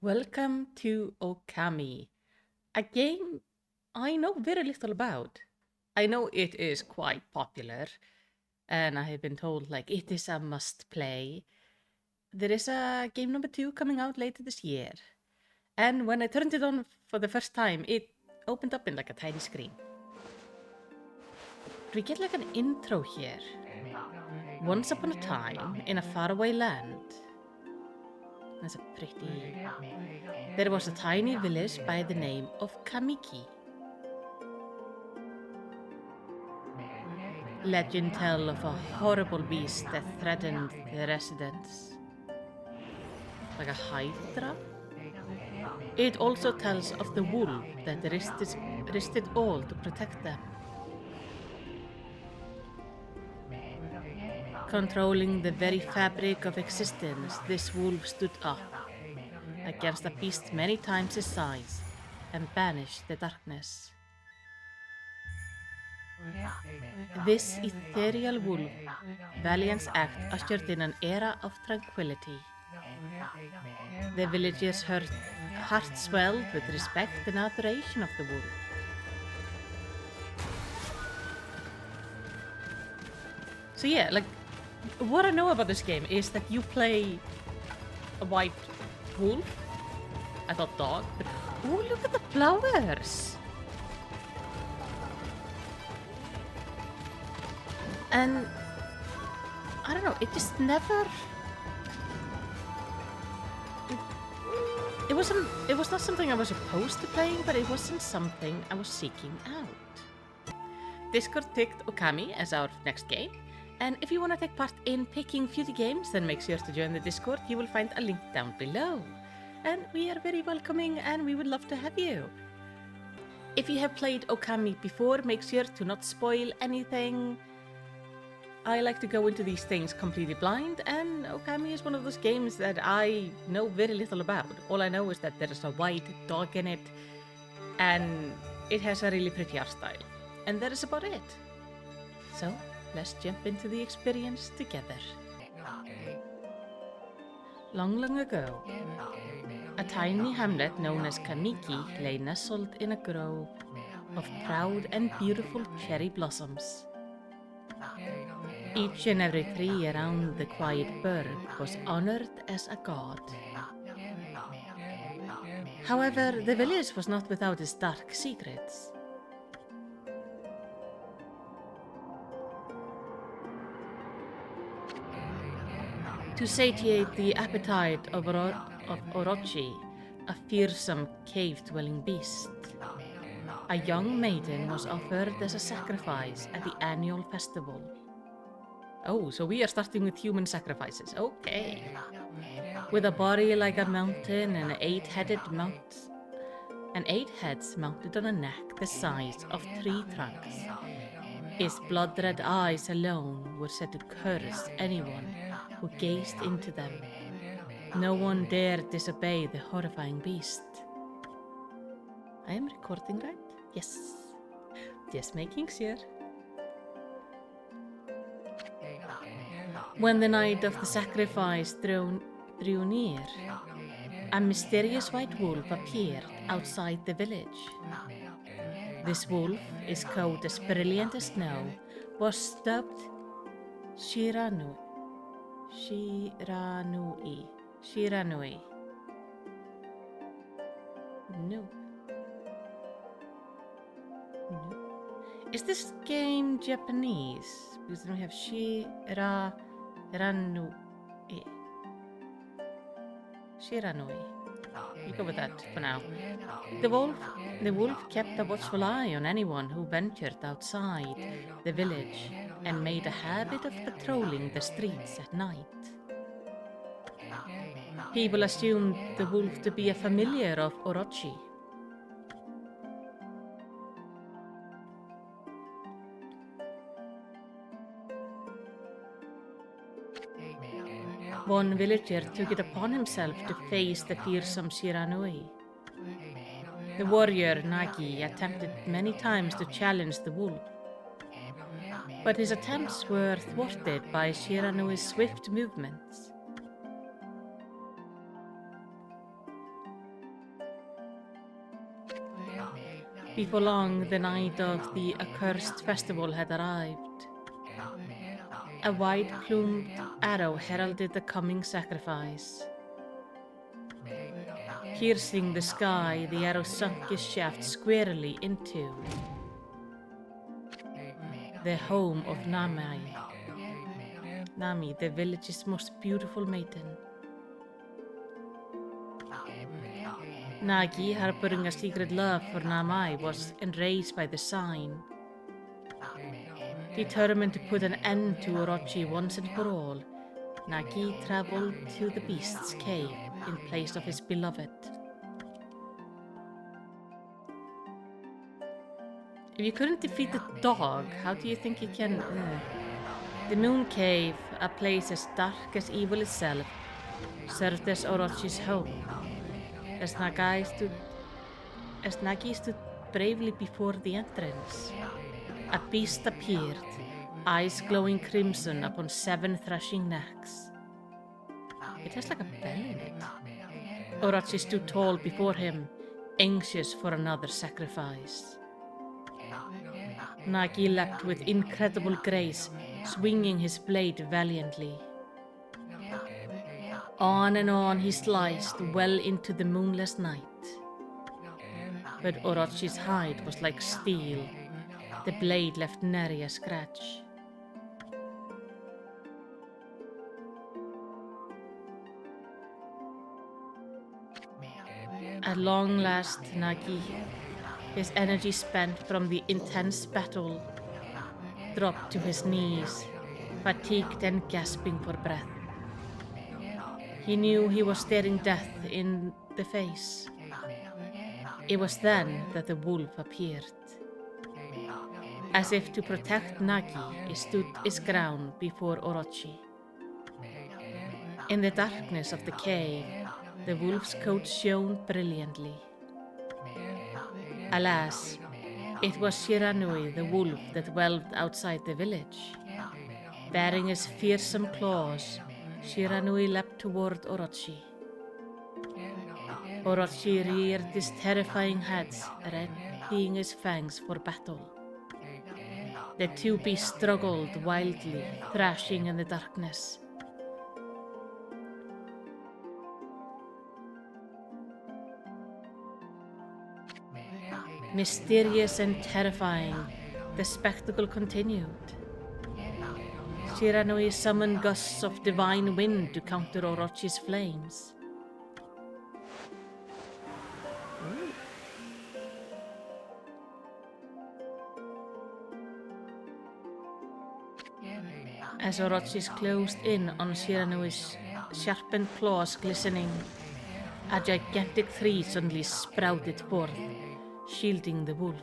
Welcome to Okami, a game I know very little about. I know it is quite popular, and I have been told it is a must play. There is a game number 2 coming out later this year, and when I turned it on for the first time, it opened up in a tiny screen. We get an intro here. Once upon a time, in a faraway land. That's a pretty... There was a tiny village by the name of Kamiki. Legend tell of a horrible beast that threatened the residents. Like a hydra? It also tells of the wolf that risked all to protect them. Controlling the very fabric of existence, this wolf stood up against a beast many times his size and banished the darkness. This ethereal wolf, valiant act ushered in an era of tranquility. The villagers' hearts swelled with respect and adoration of the wolf. So yeah, what I know about this game is that you play a white wolf. I thought dog, but oh, look at the flowers! And I don't know, it just never... It was not something I was opposed to playing, but it wasn't something I was seeking out. Discord picked Okami as our next game, and if you want to take part in picking future games, then make sure to join the Discord. You will find a link down below. And we are very welcoming and we would love to have you. If you have played Okami before, make sure to not spoil anything. I like to go into these things completely blind, and Okami is one of those games that I know very little about. All I know is that there is a white dog in it, and it has a really pretty art style. And that is about it. So, let's jump into the experience together. Long, long ago, a tiny hamlet known as Kamiki lay nestled in a grove of proud and beautiful cherry blossoms. Each and every tree around the quiet burg was honored as a god. However, the village was not without its dark secrets. To satiate the appetite of Orochi, a fearsome cave-dwelling beast, a young maiden was offered as a sacrifice at the annual festival. Oh, so we are starting with human sacrifices. Okay. With a body like a mountain and 8 heads mounted on a neck the size of 3 trunks. His blood-red eyes alone were said to curse anyone who gazed into them. No one dared disobey the horrifying beast. I am recording, right? Yes. Just making sure. When the night of the sacrifice drew near, a mysterious white wolf appeared outside the village. This wolf, his coat as brilliant as snow, was dubbed Shiranui. No. Is this game Japanese? Because then we have Shiranui. You go with that for now. The wolf kept a watchful eye on anyone who ventured outside the village and made a habit of patrolling the streets at night. People assumed the wolf to be a familiar of Orochi. One villager took it upon himself to face the fearsome Shiranui. The warrior Nagi attempted many times to challenge the wolf, but his attempts were thwarted by Shiranui's swift movements. Before long, the night of the accursed festival had arrived. A white-plumed arrow heralded the coming sacrifice. Piercing the sky, the arrow sunk its shaft squarely into the home of Nami. Nami, the village's most beautiful maiden. Nagi, harboring a secret love for Nami, was enraged by the sign. Determined to put an end to Orochi once and for all, Nagi traveled to the beast's cave in place of his beloved. If you couldn't defeat the dog, how do you think you can? The Moon Cave, a place as dark as evil itself, served as Orochi's home. As Nagi stood bravely before the entrance, a beast appeared, eyes glowing crimson upon 7 thrashing necks. It has like a bell in it. Orochi stood tall before him, anxious for another sacrifice. Nagi leapt with incredible grace, swinging his blade valiantly. On and on he sliced, well into the moonless night. But Orochi's hide was like steel. The blade left nary a scratch. At long last, Nagi, his energy spent from the intense battle, dropped to his knees, fatigued and gasping for breath. He knew he was staring death in the face. It was then that the wolf appeared. As if to protect Nagi, it stood its ground before Orochi. In the darkness of the cave, the wolf's coat shone brilliantly. Alas, it was Shiranui, the wolf, that dwelled outside the village. Bearing his fearsome claws, Shiranui leapt toward Orochi. Orochi reared his terrifying head, readying his fangs for battle. The two beasts struggled wildly, thrashing in the darkness. Mysterious and terrifying, the spectacle continued. Shiranui summoned gusts of divine wind to counter Orochi's flames. As Orochi's closed in on Shiranui's sharpened claws glistening, a gigantic tree suddenly sprouted forth, shielding the wolf.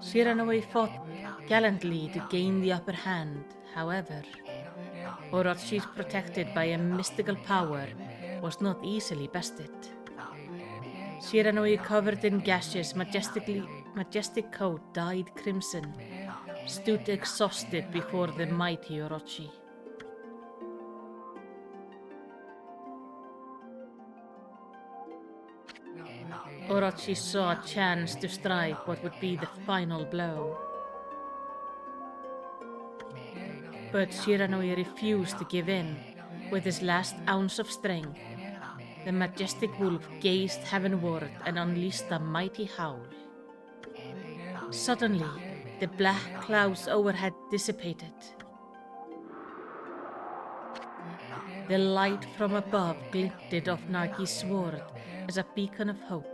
Shiranui fought gallantly to gain the upper hand. However, Orochi, protected by a mystical power, was not easily bested. Shiranui, covered in gashes, majestic coat dyed crimson, stood exhausted before the mighty Orochi. Orochi saw a chance to strike what would be the final blow. But Shiranui refused to give in. With his last ounce of strength, the majestic wolf gazed heavenward and unleashed a mighty howl. Suddenly, the black clouds overhead dissipated. The light from above glinted off Nagi's sword as a beacon of hope.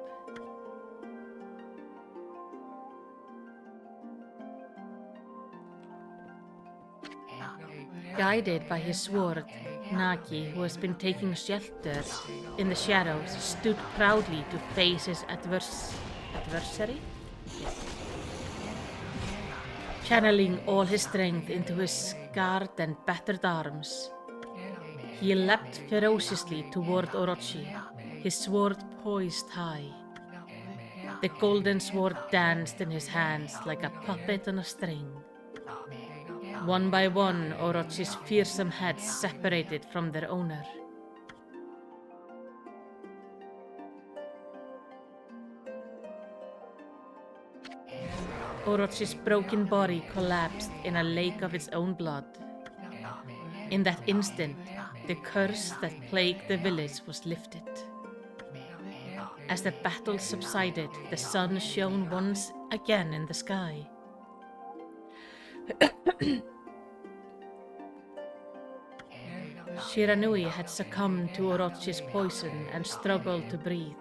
Guided by his sword, Nagi, who has been taking shelter in the shadows, stood proudly to face his adversary? Channeling all his strength into his scarred and battered arms, he leapt ferociously toward Orochi, his sword poised high. The golden sword danced in his hands like a puppet on a string. One by one, Orochi's fearsome heads separated from their owner. Orochi's broken body collapsed in a lake of its own blood. In that instant, the curse that plagued the village was lifted. As the battle subsided, the sun shone once again in the sky. Shiranui had succumbed to Orochi's poison and struggled to breathe.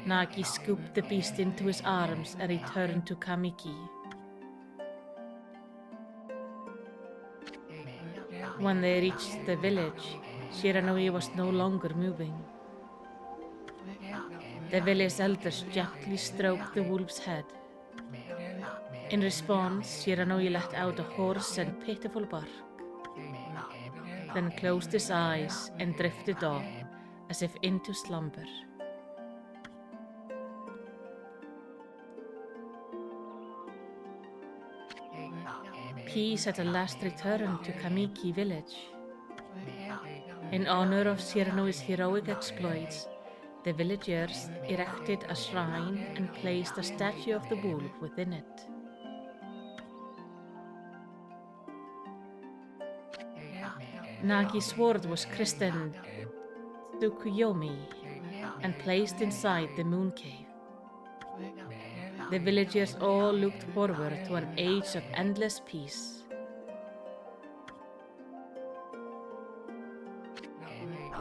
Nagi scooped the beast into his arms and returned to Kamiki. When they reached the village, Shiranui was no longer moving. The village elders gently stroked the wolf's head. In response, Shiranui let out a hoarse and pitiful bark, then closed his eyes and drifted off as if into slumber. Peace at last returned to Kamiki village. In honor of Shiranui's heroic exploits, the villagers erected a shrine and placed a statue of the wolf within it. Nagi's sword was christened Tsukuyomi and placed inside the moon cave. The villagers all looked forward to an age of endless peace.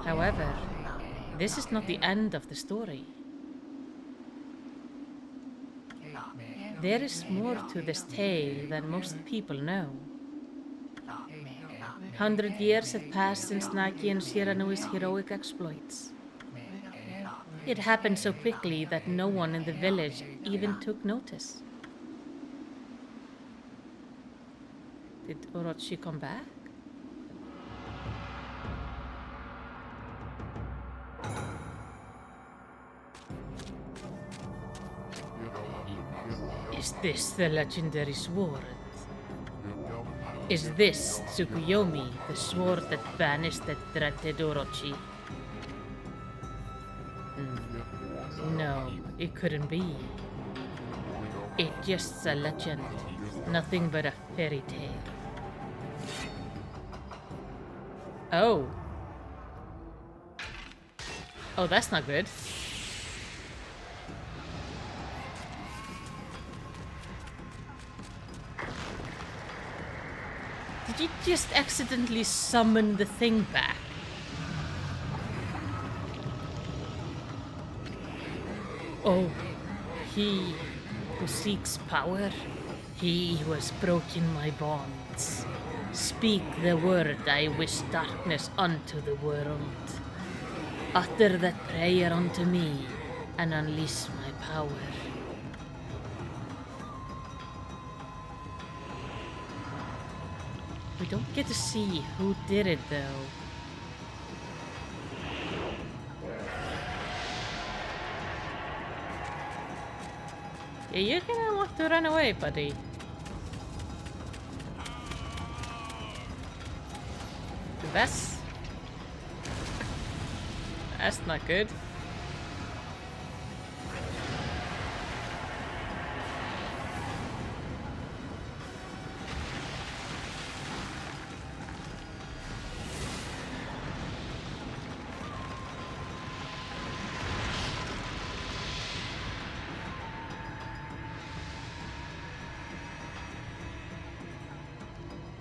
However, this is not the end of the story. There is more to this tale than most people know. 100 years had passed since Nagi and Shiranui's heroic exploits. It happened so quickly that no one in the village even took notice. Did Orochi come back? Is this the legendary sword? Is this Tsukuyomi, the sword that banished the dreaded Orochi? No, it couldn't be. It's just a legend, nothing but a fairy tale. Oh. Oh, that's not good. Did you just accidentally summon the thing back? Oh, he who seeks power, he who has broken my bonds. Speak the word, I wish darkness unto the world. Utter that prayer unto me, and unleash my power. We don't get to see who did it, though. Yeah, you're gonna want to run away, buddy. That's not good.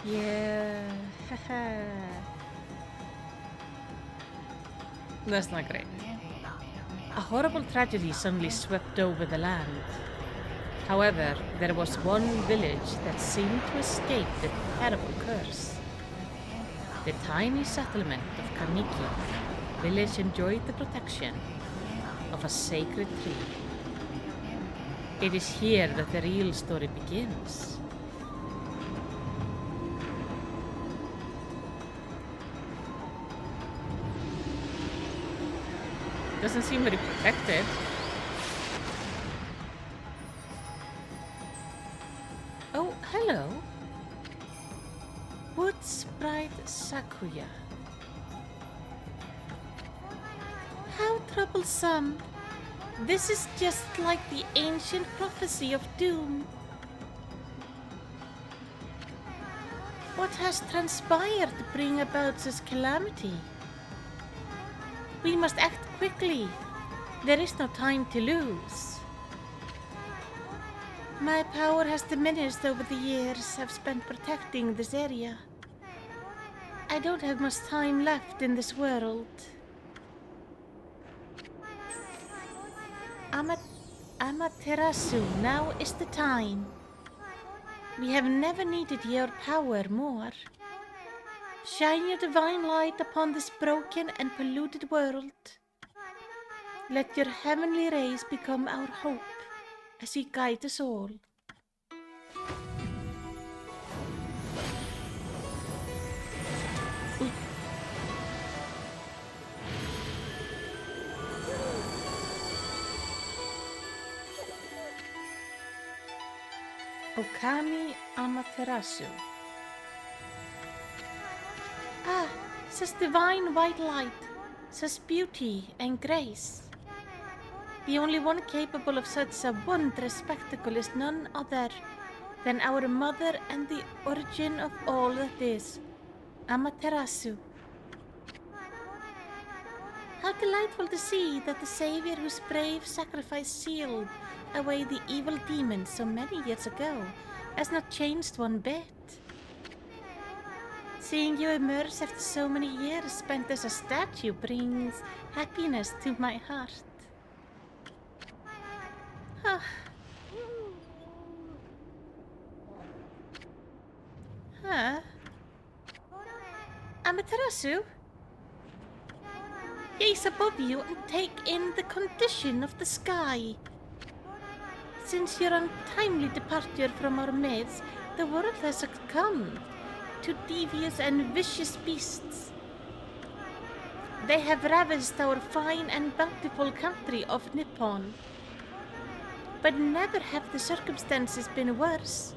Yeah, haha. That's not great. A horrible tragedy suddenly swept over the land. However, there was one village that seemed to escape the terrible curse. The tiny settlement of Kamiki village enjoyed the protection of a sacred tree. It is here that the real story begins. Doesn't seem very protected. Oh, hello. Wood Sprite Sakuya. How troublesome. This is just like the ancient prophecy of doom. What has transpired to bring about this calamity? We must act quickly. There is no time to lose. My power has diminished over the years I've spent protecting this area. I don't have much time left in this world. Amaterasu, now is the time. We have never needed your power more. Shine your divine light upon this broken and polluted world. Let your heavenly rays become our hope as you guide us all. Okami Amaterasu. Ah, such divine white light, such beauty and grace. The only one capable of such a wondrous spectacle is none other than our mother and the origin of all that is, Amaterasu. How delightful to see that the savior whose brave sacrifice sealed away the evil demons so many years ago has not changed one bit. Seeing you emerge after so many years spent as a statue brings happiness to my heart. Huh? Amaterasu? Gaze above you and take in the condition of the sky. Since your untimely departure from our midst, the world has succumbed to devious and vicious beasts. They have ravaged our fine and bountiful country of Nippon. But never have the circumstances been worse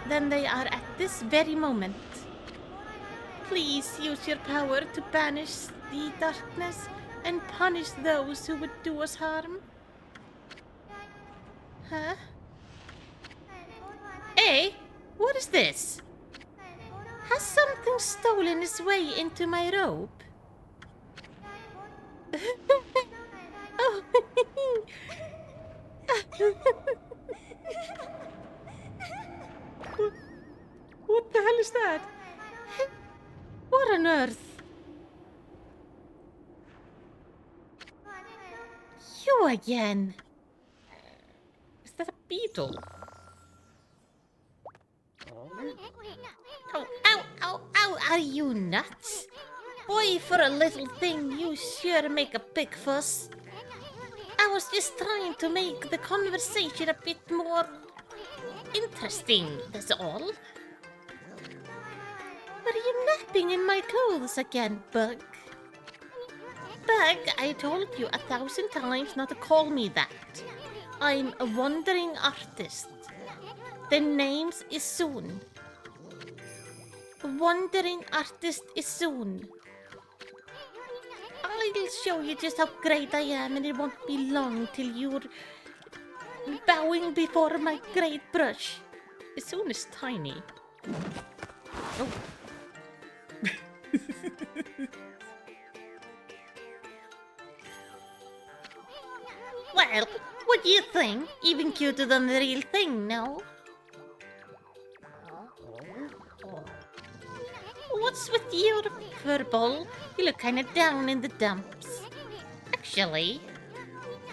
than they are at this very moment. Please use your power to banish the darkness and punish those who would do us harm. Huh? Hey, what is this? Has something stolen its way into my robe? Oh. What the hell is that? What on earth? You again. Is that a beetle? Oh, ow, ow, ow, are you nuts? Boy, for a little thing, you sure make a big fuss. I was just trying to make the conversation a bit more interesting, that's all. Were you napping in my clothes again, Bug? Bug, I told you 1,000 times not to call me that. I'm a wandering artist. The name's Isun. A wandering artist Isun. I'll show you just how great I am, and it won't be long till you're bowing before my great brush. Isun is tiny. Oh. Well, what do you think? Even cuter than the real thing, no? What's with your furball? You look kinda down in the dumps. Actually,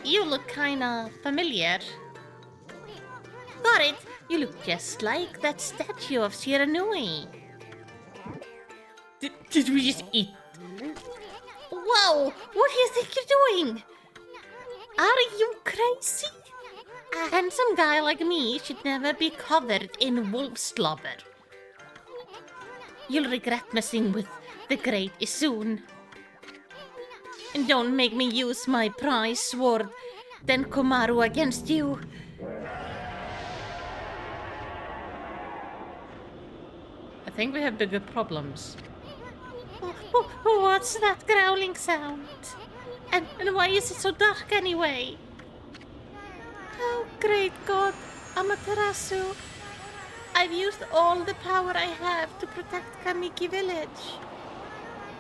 you look kinda familiar. Got it! You look just like that statue of Shiranui. Did we just eat? Whoa! What do you think you're doing? Are you crazy? A handsome guy like me should never be covered in wolf slobber. You'll regret messing with the great Isun. And don't make me use my prize sword, Denkomaru, against you. I think we have bigger problems. What's that growling sound? And why is it so dark anyway? Oh, great God, Amaterasu. I've used all the power I have to protect Kamiki village.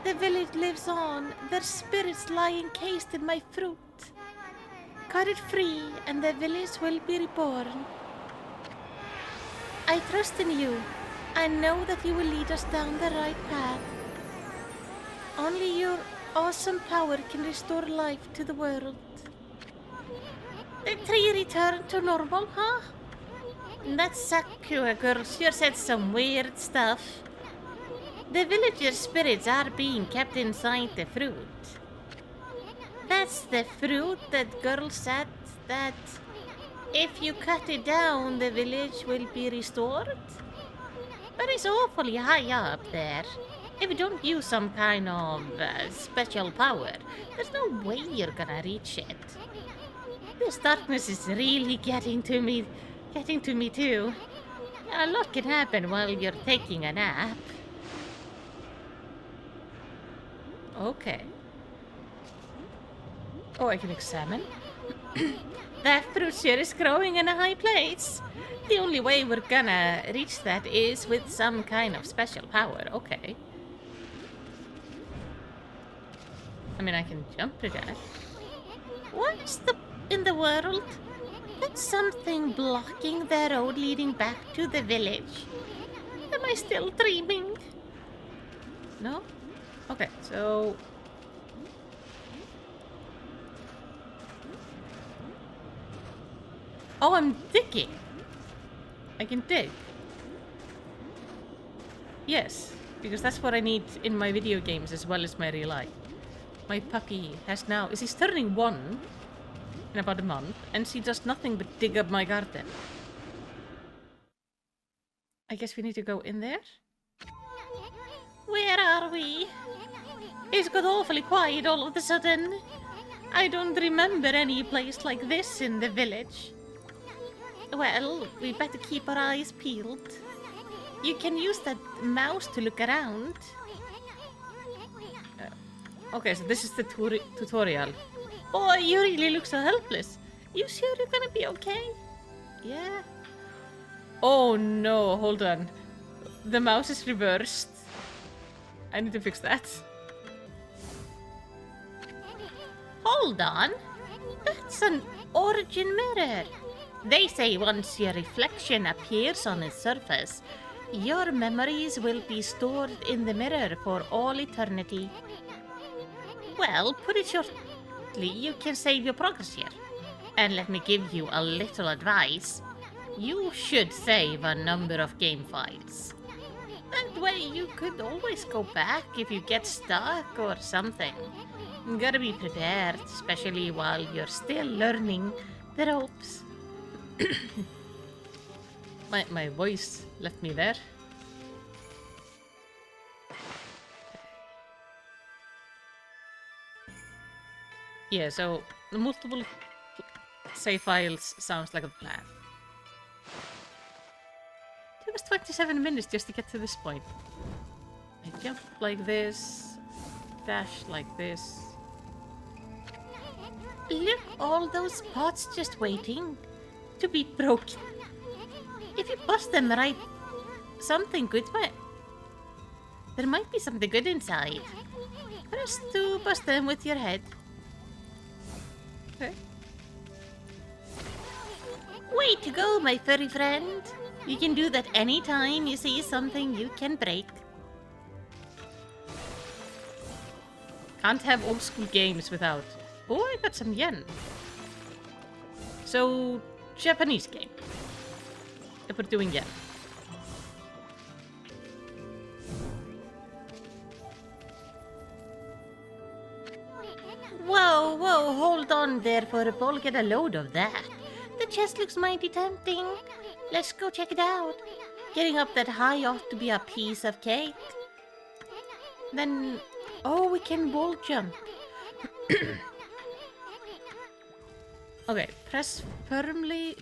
The village lives on, their spirits lie encased in my fruit. Cut it free, and the village will be reborn. I trust in you. I know that you will lead us down the right path. Only your awesome power can restore life to the world. The tree returned to normal, huh? That Sakura girl sure said some weird stuff. The villagers' spirits are being kept inside the fruit. That's the fruit that girl said that if you cut it down, the village will be restored? But it's awfully high up there. If you don't use some kind of special power, there's no way you're gonna reach it. This darkness is really getting to me too. A lot can happen while you're taking a nap. Okay. Oh, I can examine. That fruit sure is growing in a high place. The only way we're gonna reach that is with some kind of special power. Okay. I mean, I can jump to that. What's in the world? That's something blocking the road leading back to the village. Am I still dreaming? No? Okay, so... Oh, I'm digging. I can dig. Yes, because that's what I need in my video games as well as my real life. My puppy has now... He's turning 1 in about a month, and she does nothing but dig up my garden. I guess we need to go in there? Where are we? It's got awfully quiet all of a sudden. I don't remember any place like this in the village. Well, we better keep our eyes peeled. You can use that mouse to look around. Okay, so this is the tutorial. Boy, you really look so helpless. You sure you're gonna be okay? Yeah. Oh no, hold on. The mouse is reversed. I need to fix that. Hold on. That's an origin mirror. They say once your reflection appears on its surface, your memories will be stored in the mirror for all eternity. Well, put it shortly, you can save your progress here. And let me give you a little advice. You should save a number of game files. That way you could always go back if you get stuck or something. You gotta be prepared, especially while you're still learning the ropes. my voice left me there. Yeah, so the multiple save files sounds like a plan. It took us 27 minutes just to get to this point. I jump like this, dash like this. Look, all those pots just waiting to be broken. If you bust them right, something good might... There might be something good inside. Press to bust them with your head. Okay. Way to go, my furry friend. You can do that anytime you see something you can break. Can't have old school games without... Oh, I got some yen. So, Japanese game. If we're doing yen. Whoa, whoa, hold on there for a ball, get a load of that. The chest looks mighty tempting. Let's go check it out. Getting up that high ought to be a piece of cake. Then, oh, we can wall jump. Okay, press firmly.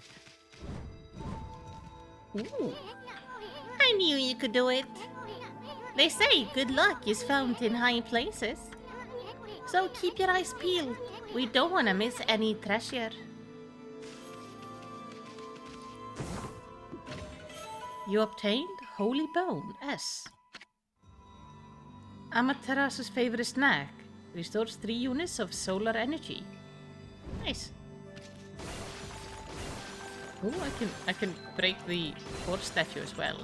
Ooh. I knew you could do it. They say good luck is found in high places. So keep your eyes peeled. We don't want to miss any treasure. You obtained Holy Bone, S. Amaterasu's favorite snack. Restores 3 units of solar energy. Nice. Oh, I can break the horse statue as well.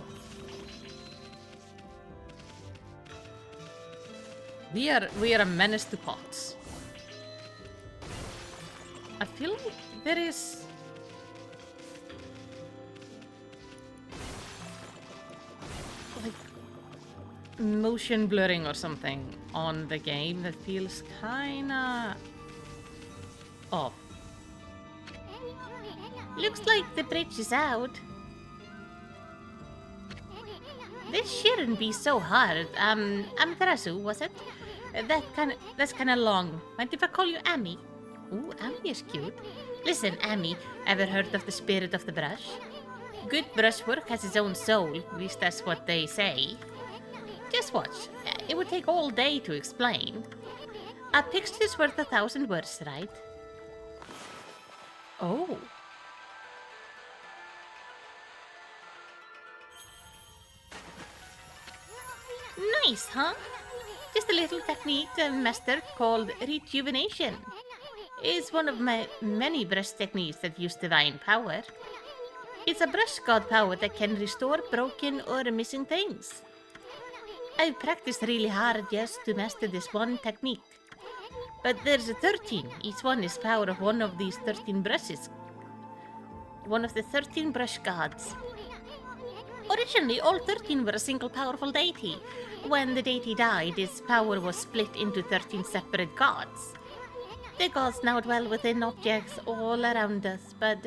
We are a menace to pots. I feel like there is like motion blurring or something on the game that feels kinda off. Looks like the bridge is out. This shouldn't be so hard. Amaterasu, was it? That's kinda long. Mind if I call you Amy? Ooh, Amy is cute. Listen, Amy, ever heard of the spirit of the brush? Good brushwork has its own soul, at least that's what they say. Just watch. It would take all day to explain. A picture's worth 1,000 words, right? Oh. Nice, huh? Just a little technique I've mastered called rejuvenation. It's one of my many brush techniques that use divine power. It's a brush god power that can restore broken or missing things. I've practiced really hard just to master this one technique. But there's 13. Each one is power of one of these 13 brushes. One of the 13 brush gods. Originally, all 13 were a single powerful deity. When the deity died, its power was split into 13 separate gods. The gods now dwell within objects all around us, but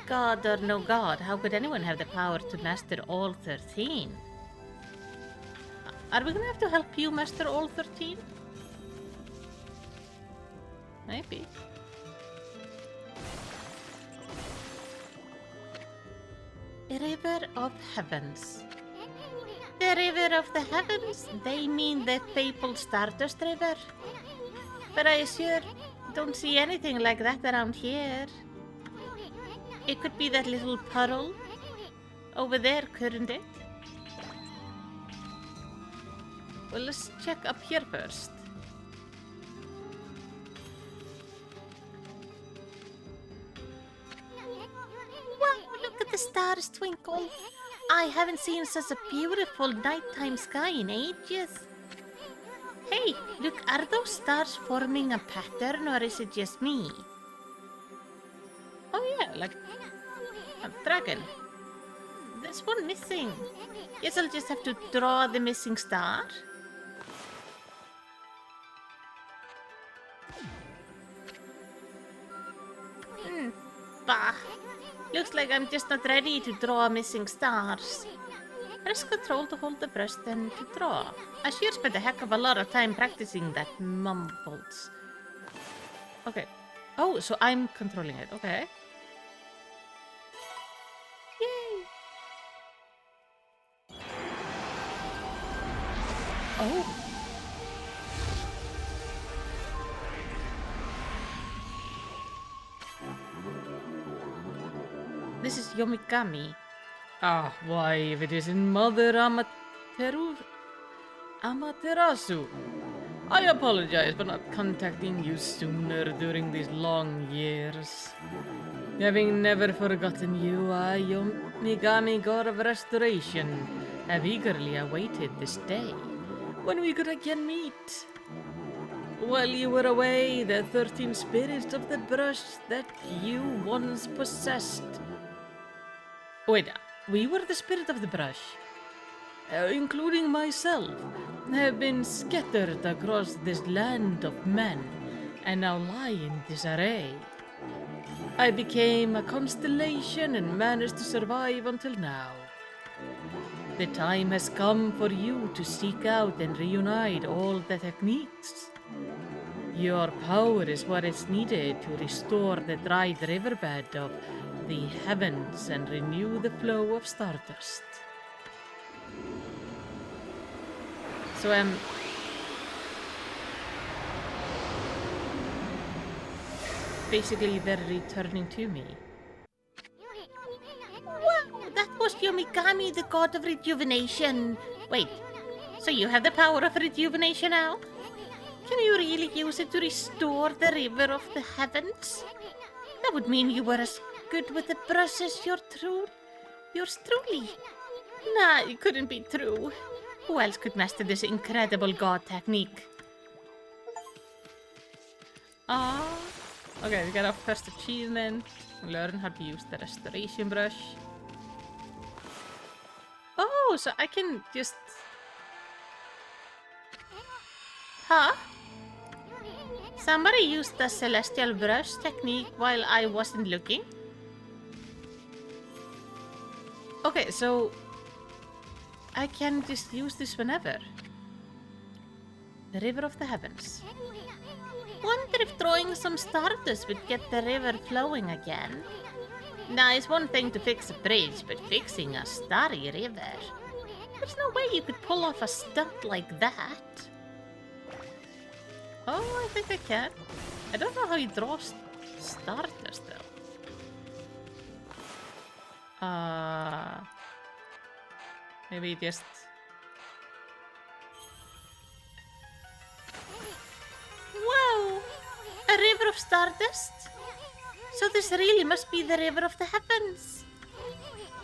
god or no god, how could anyone have the power to master all 13? Are we gonna have to help you master all 13? Maybe. A river of heavens. The river of the heavens? They mean the fabled Stardust River. But I sure don't see anything like that around here. It could be that little puddle over there, couldn't it? Well, let's check up here first. Wow, look at the stars twinkle. I haven't seen such a beautiful nighttime sky in ages. Hey, look, are those stars forming a pattern or is it just me? Oh yeah, like a dragon. There's one missing. Guess I'll just have to draw the missing star. Bah. Looks like I'm just not ready to draw missing stars. Press control to hold the brush, then to draw. I sure spent a heck of a lot of time practicing that mumbles. Okay. Oh, so I'm controlling it. Okay. Yay! Oh. This is Yomikami. Ah, why, if it isn't Mother Amaterasu. I apologize for not contacting you sooner during these long years. Having never forgotten you, I, Yomikami, God of Restoration, have eagerly awaited this day, when we could again meet. While you were away, the 13 spirits of the brush that you once possessed. Wait, we were the spirit of the brush, including myself, have been scattered across this land of men, and now lie in disarray. I became a constellation and managed to survive until now. The time has come for you to seek out and reunite all the techniques. Your power is what is needed to restore the dried riverbed of the heavens and renew the flow of stardust. basically they're returning to me. Wow, that was Yomikami, the god of rejuvenation. Wait, so you have the power of rejuvenation now? Can you really use it to restore the river of the heavens? That would mean you were as good with the brush as yours truly. Nah, it couldn't be true. Who else could master this incredible god technique? Okay, we got our first achievement. Learn how to use the restoration brush. Oh, so I can just... Huh? Somebody used the celestial brush technique while I wasn't looking? Okay, so... I can just use this whenever. The River of the Heavens. Wonder if throwing some stardust would get the river flowing again. Now, it's one thing to fix a bridge, but fixing a starry river... There's no way you could pull off a stunt like that. Oh, I think I can. I don't know how he draws stardust, though. Maybe just... Whoa! A river of stardust? So this really must be the river of the heavens.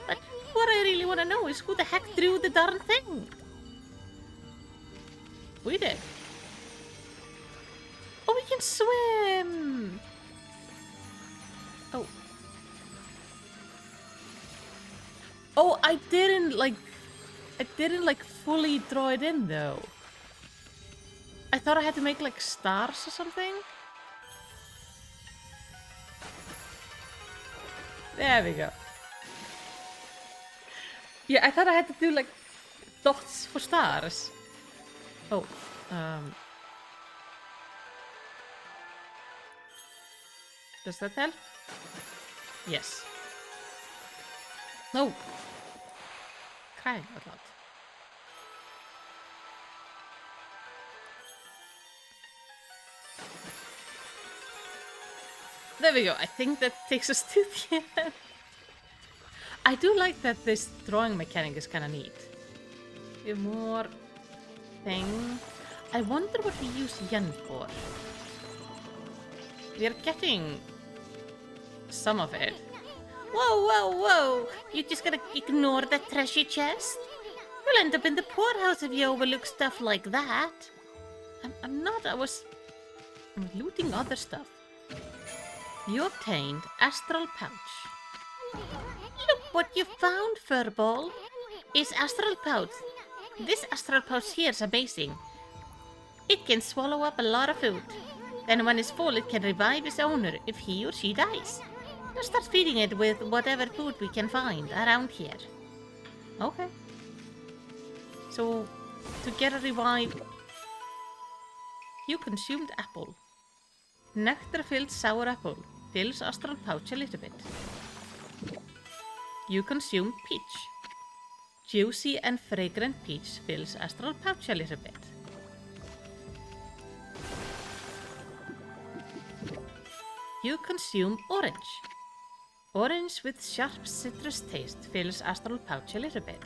But what I really want to know is who the heck drew the darn thing? We did. Oh, we can swim! Oh. Oh, I didn't fully draw it in, though. I thought I had to make, like, stars or something. There we go. Yeah, I thought I had to do, like, dots for stars. Oh, does that help? Yes. No! Crying out loud. There we go. I think that takes us to the end. I do like that this drawing mechanic is kind of neat. We have more thing. I wonder what we use yen for. We're getting some of it. Whoa, whoa, whoa! You just gotta ignore that treasure chest? You'll end up in the poorhouse if you overlook stuff like that. I'm not, I'm looting other stuff. You obtained Astral Pouch. Look what you found, Furball. It's Astral Pouch. This Astral Pouch here is amazing. It can swallow up a lot of food. Then when it's full, it can revive its owner if he or she dies. Now start feeding it with whatever food we can find around here. Okay. So, to get a revive, you consumed apple. Nectar-filled sour apple fills Astral Pouch a little bit. You consumed peach. Juicy and fragrant peach fills Astral Pouch a little bit. You consume orange. Orange with sharp citrus taste fills Astral Pouch a little bit.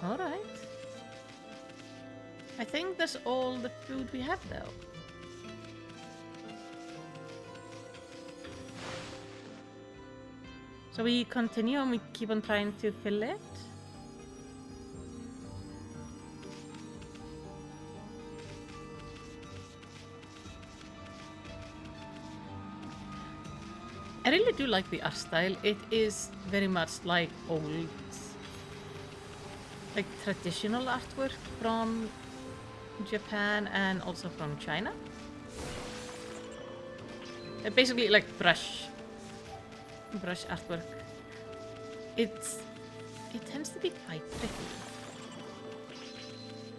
Alright. I think that's all the food we have though. So we continue and we keep on trying to fill it. I really do like the art style. It is very much like old, like traditional artwork from Japan and also from China. Basically like brush artwork. It tends to be quite tricky.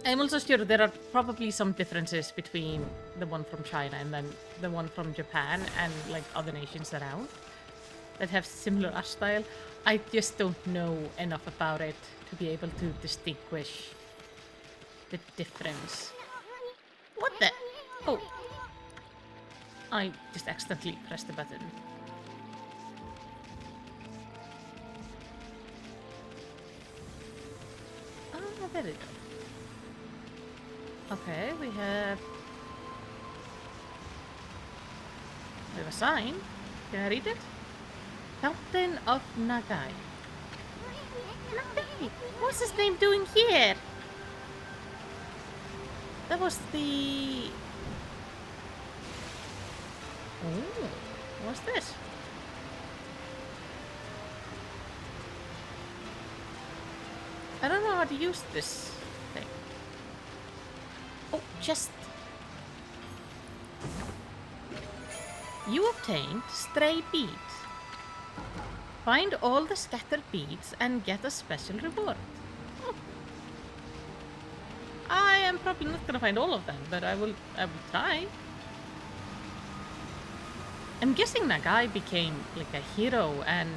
I'm also sure there are probably some differences between the one from China and then the one from Japan and like other nations around that have similar art style. I just don't know enough about it to be able to distinguish the difference. What the? Oh. I just accidentally pressed the button. Oh, there we go. Okay, we have a sign. Can I read it? Captain of Nagai. Nagai! What's his name doing here? That was the... Oh, what's this? I don't know how to use this thing. Oh, chest. You obtained stray beads. Find all the scattered beads and get a special reward. Oh. I am probably not gonna find all of them, but I will try. I'm guessing Nagai became like a hero and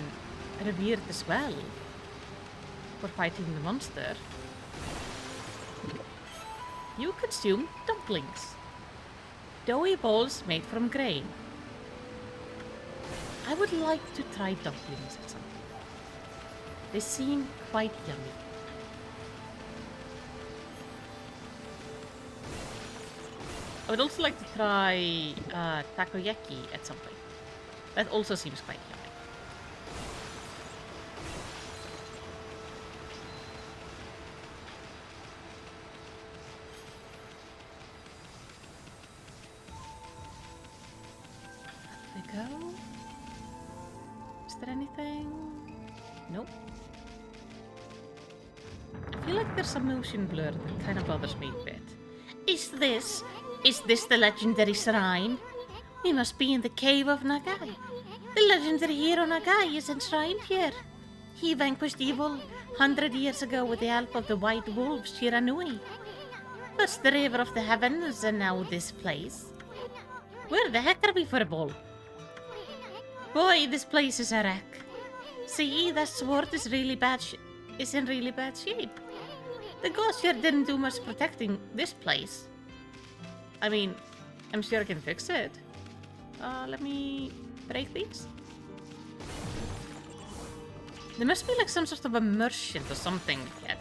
revered as well for fighting the monster. You consume dumplings. Doughy balls made from grain. I would like to try dumplings at some point. They seem quite yummy. I would also like to try takoyaki at some point. That also seems quite yummy. There we go. Is there anything? Nope. I feel like there's a motion blur that kind of bothers me a bit. Is this the legendary shrine? We must be in the cave of Nagai. The legendary hero Nagai is enshrined here. He vanquished evil 100 years ago with the help of the white wolf Shiranui. First the river of the heavens and now this place. Where the heck are we for a ball? Boy, this place is a wreck. See, that sword is in really bad shape. The ghost here didn't do much protecting this place. I mean, I'm sure I can fix it. Let me break these. There must be like some sort of a merchant or something yet.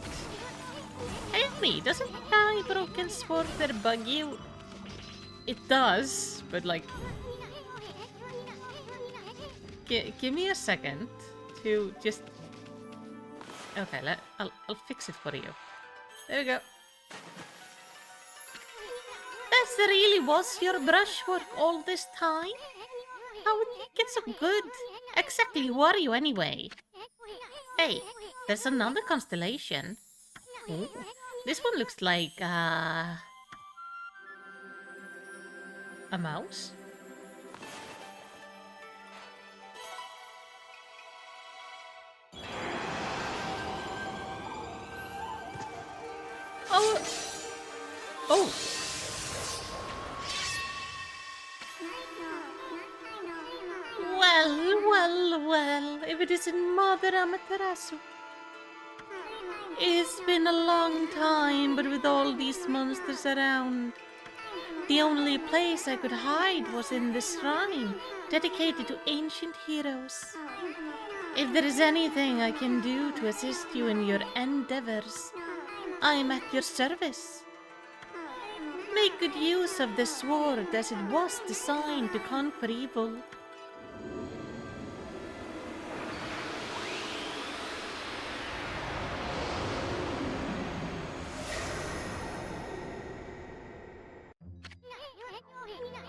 Hey, me, doesn't my broken sword there bug you? It does, but like... Give me a second to just... Okay, I'll fix it for you. There we go. That really was your brushwork all this time? How did you get so good? Exactly who are you anyway? Hey, there's another constellation. Ooh, this one looks like a mouse? Oh! Oh! Well, if it isn't Mother Amaterasu. It's been a long time, but with all these monsters around, the only place I could hide was in this shrine, dedicated to ancient heroes. If there is anything I can do to assist you in your endeavors, I am at your service. Make good use of the sword as it was designed to conquer evil.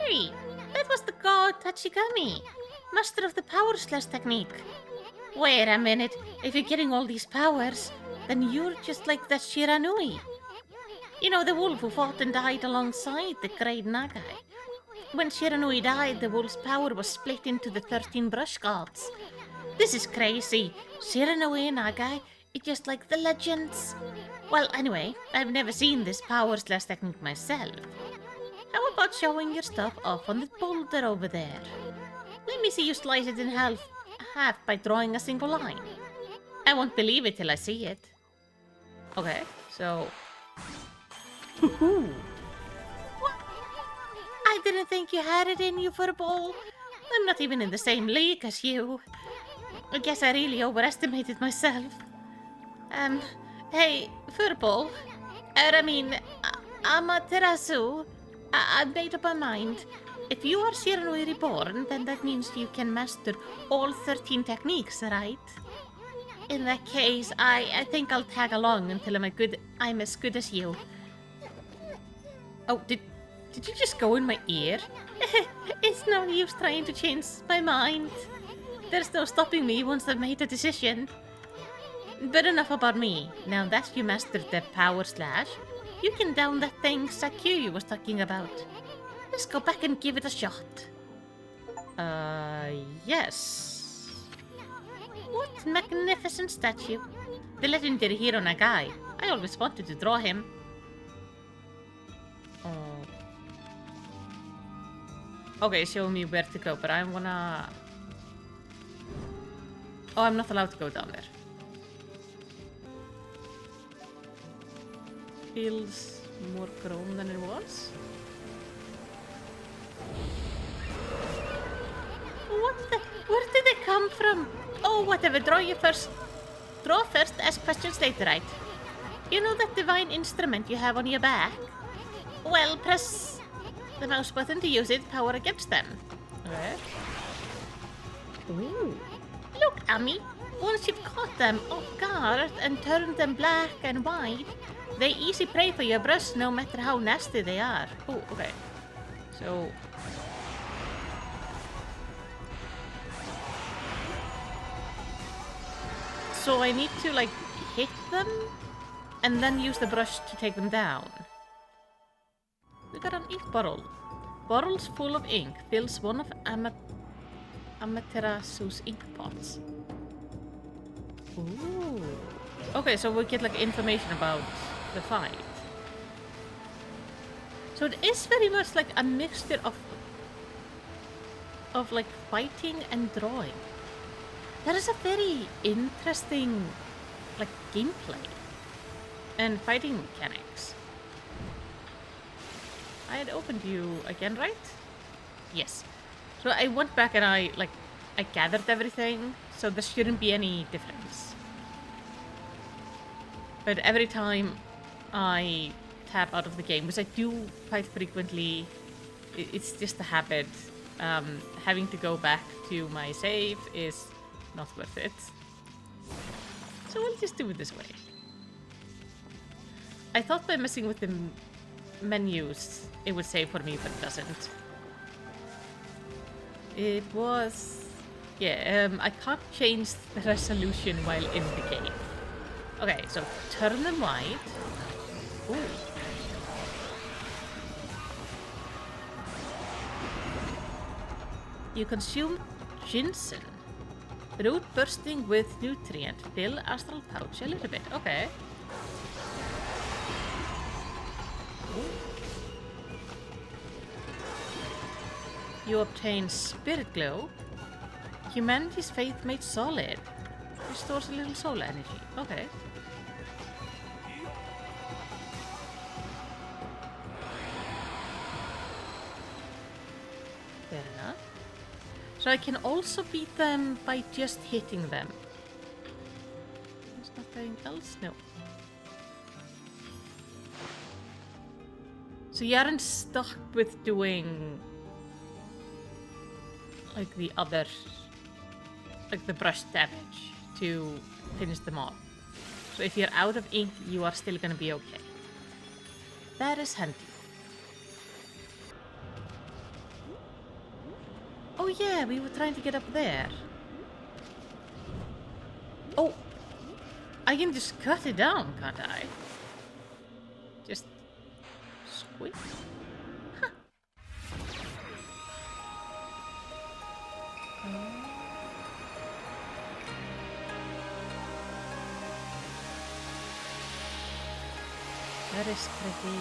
Hey, that was the god Tachigami, master of the power slash technique. Wait a minute, if you're getting all these powers, then you're just like that Shiranui. You know, the wolf who fought and died alongside the great Nagai. When Shiranui died, the wolf's power was split into the 13 brush gods. This is crazy. Shiranui and Nagai, it's just like the legends. Well, anyway, I've never seen this power slash technique myself. How about showing your stuff off on the boulder over there? Let me see you slice it in half by drawing a single line. I won't believe it till I see it. Okay, so... What? I didn't think you had it in you, Furball. I'm not even in the same league as you. I guess I really overestimated myself. Um, hey, Furball. Amaterasu. I made up my mind. If you are Shiranui reborn, then that means you can master all 13 techniques, right? In that case, I think I'll tag along until I'm as good as you. Oh, did you just go in my ear? It's no use trying to change my mind. There's no stopping me once I've made a decision. But enough about me. Now that you mastered the power slash, you can down that thing Sakyu was talking about. Let's go back and give it a shot. Yes. What magnificent statue. The legendary hero Nagai. I always wanted to draw him. Oh. Okay, show me where to go, but I wanna... Oh, I'm not allowed to go down there. Feels more chrome than it was. What the? Where did they come from? Oh, whatever. Draw first, ask questions later, right? You know that divine instrument you have on your back? Well, press the mouse button to use it, power against them. Okay. Ooh. Look, Ami. Once you've caught them off guard and turned them black and white, they easy prey for your brush no matter how nasty they are. Oh, okay. So... So I need to, like, hit them and then use the brush to take them down. We got an ink bottle. Bottles full of ink fills one of Amaterasu's ink pots. Ooh. Okay, so we get, like, information about the fight. So it is very much like a mixture of like fighting and drawing. That is a very interesting like gameplay and fighting mechanics. I had opened you again, right? Yes. So I went back and I gathered everything, so there shouldn't be any difference. But every time I tap out of the game, which I do quite frequently, it's just a habit. Having to go back to my save is not worth it. So we'll just do it this way. I thought by messing with the menus it would save for me, but it doesn't. It was... yeah, I can't change the resolution while in the game. Okay, so turn them wide. Ooh. You consume ginseng. Root bursting with nutrient. Fill astral pouch a little bit. Okay. You obtain spirit glow. Humanity's faith made solid. Restores a little soul energy. Okay. Fair enough. So I can also beat them by just hitting them. There's nothing else? No. So you aren't stuck with doing like the other, like the brush damage to finish them off. So if you're out of ink, you are still gonna be okay. That is handy. Oh yeah, we were trying to get up there. Oh! I can just cut it down, can't I? Just... squeeze? Huh. That is pretty...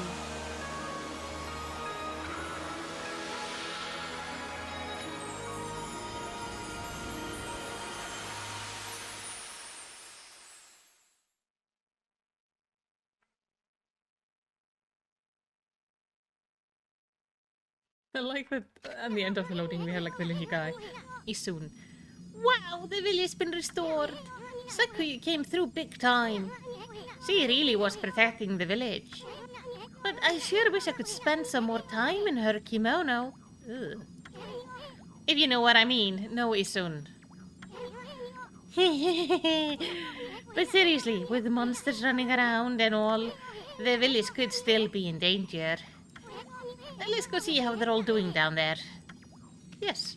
I like that at the end of the loading we have like the little guy. Isun. Wow, the village been restored. Sakuya came through big time. She really was protecting the village. But I sure wish I could spend some more time in her kimono. Ugh. If you know what I mean, no, Isun. But seriously, with monsters running around and all, the village could still be in danger. Let's go see how they're all doing down there. Yes.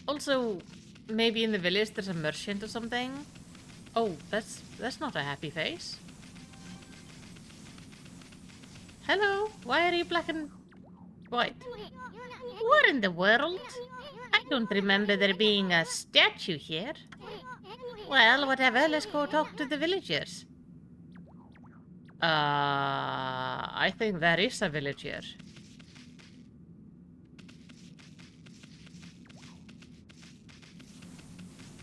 Also, maybe in the village there's a merchant or something. Oh, that's not a happy face. Hello, why are you black and white? What in the world? I don't remember there being a statue here. Well, whatever, let's go talk to the villagers. I think there is a villager.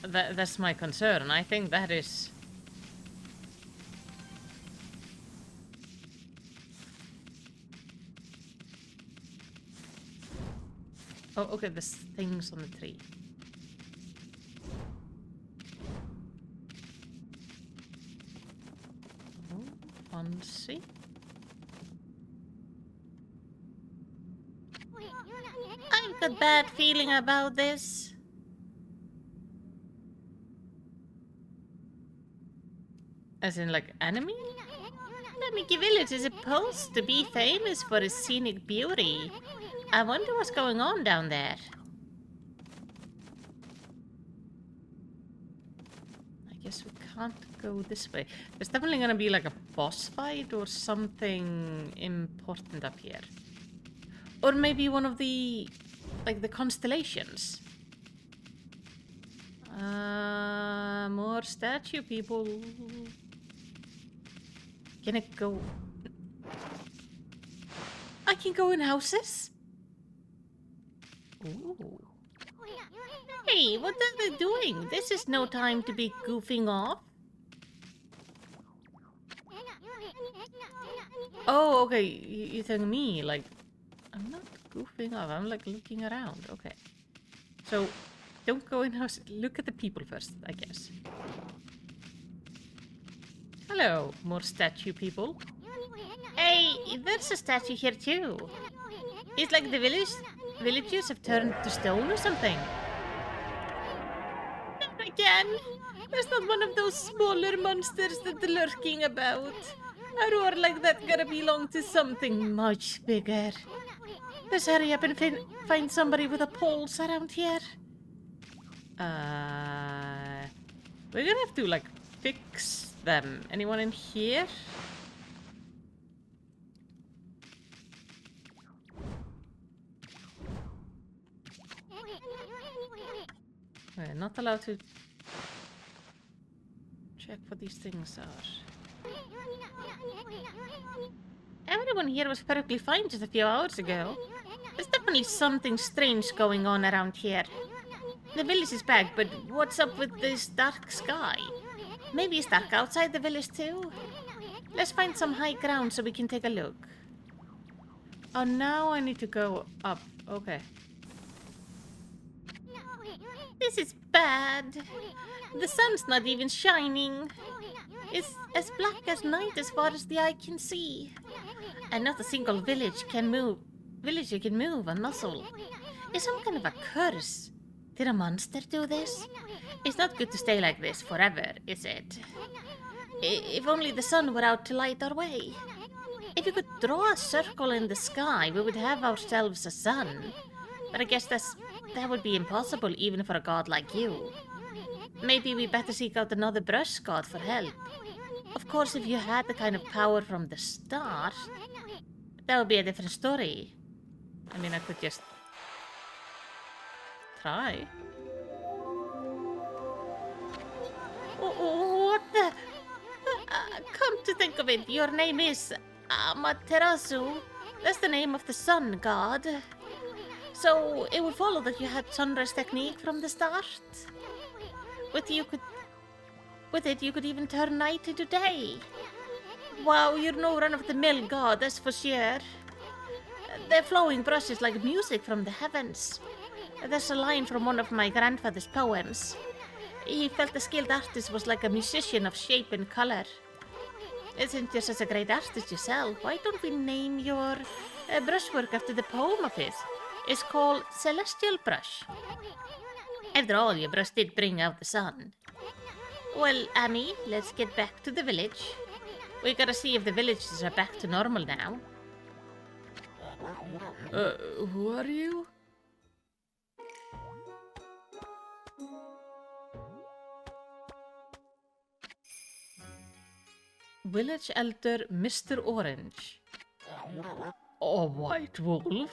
That's my concern. I think that is... Oh, okay, there's things on the tree. Oh, fancy. I've got a bad feeling about this. As in, like, enemy? Namiki Village is supposed to be famous for its scenic beauty. I wonder what's going on down there. I guess we can't go this way. There's definitely gonna be like a boss fight or something important up here. Or maybe one of the... like the constellations. More statue people. Can I go... I can go in houses? Ooh. Hey, what are they doing? This is no time to be goofing off. Oh, okay. You're telling me, like... I'm not goofing off. I'm, like, looking around. Okay. So, don't go in house. Look at the people first, I guess. Hello, more statue people. Hey, there's a statue here too. It's like the villagers have turned to stone or something. Not again. There's not one of those smaller monsters that they're lurking about. A roar like that gotta belong to something much bigger. Let's hurry up and find somebody with a pulse around here. We're gonna have to, like, fix them. Anyone in here? We're not allowed to check what these things are. Everyone here was perfectly fine just a few hours ago. There's definitely something strange going on around here. The village is back, but what's up with this dark sky? Maybe it's dark outside the village too? Let's find some high ground so we can take a look. Oh, now I need to go up. Okay. This is bad. The sun's not even shining. It's as black as night as far as the eye can see. And not a single villager can move a muscle. It's some kind of a curse. Did a monster do this? It's not good to stay like this forever, is it? If only the sun were out to light our way. If we could draw a circle in the sky, we would have ourselves a sun. But I guess that would be impossible even for a god like you. Maybe we better seek out another brush god for help. Of course, if you had the kind of power from the start, that would be a different story. I mean, I could just try. What the? Come to think of it, your name is Amaterasu. That's the name of the sun god. So it would follow that you had sunrise technique from the start. With it, you could even turn night into day. Wow, you're no run-of-the-mill god, that's for sure. They're flowing brushes like music from the heavens. There's a line from one of my grandfather's poems. He felt a skilled artist was like a musician of shape and color. Since you're such a great artist yourself, why don't we name your brushwork after the poem of his? It's called Celestial Brush. After all, your brush did bring out the sun. Well, Ami, let's get back to the village. We gotta see if the villagers are back to normal now. Who are you? Village Elder Mr. Orange. A white wolf?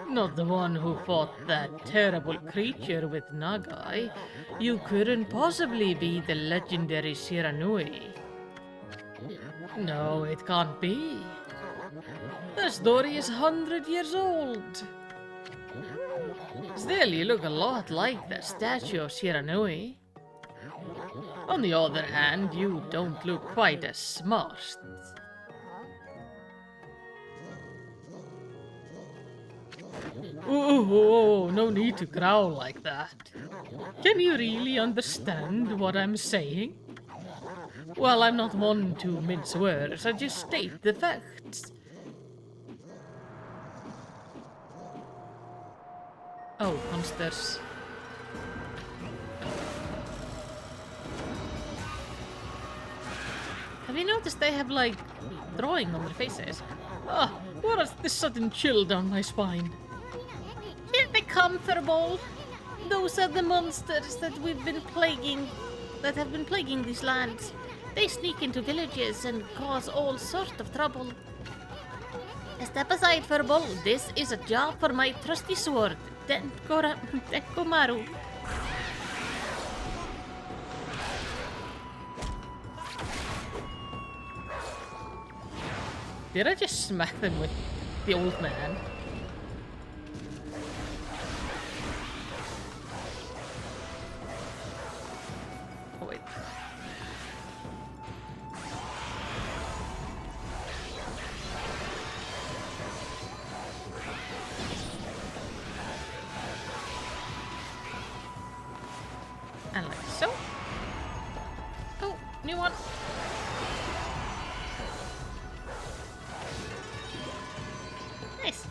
Not the one who fought that terrible creature with Nagai. You couldn't possibly be the legendary Shiranui. No, it can't be. The story is 100 years old. Still, you look a lot like the statue of Shiranui. On the other hand, you don't look quite as smart. Oh, no need to growl like that. Can you really understand what I'm saying? Well, I'm not one to mince words, I just state the facts. Oh, monsters. Have you noticed they have, like, drawing on their faces? Ah, what is this sudden chill down my spine? Here they come, Furball. Those are the monsters that have been plaguing these lands. They sneak into villages and cause all sorts of trouble. Step aside, Furball. This is a job for my trusty sword, Denkomaru. Did I just smack them with the old man? Oh wait. And like so. Oh, new one. Nice.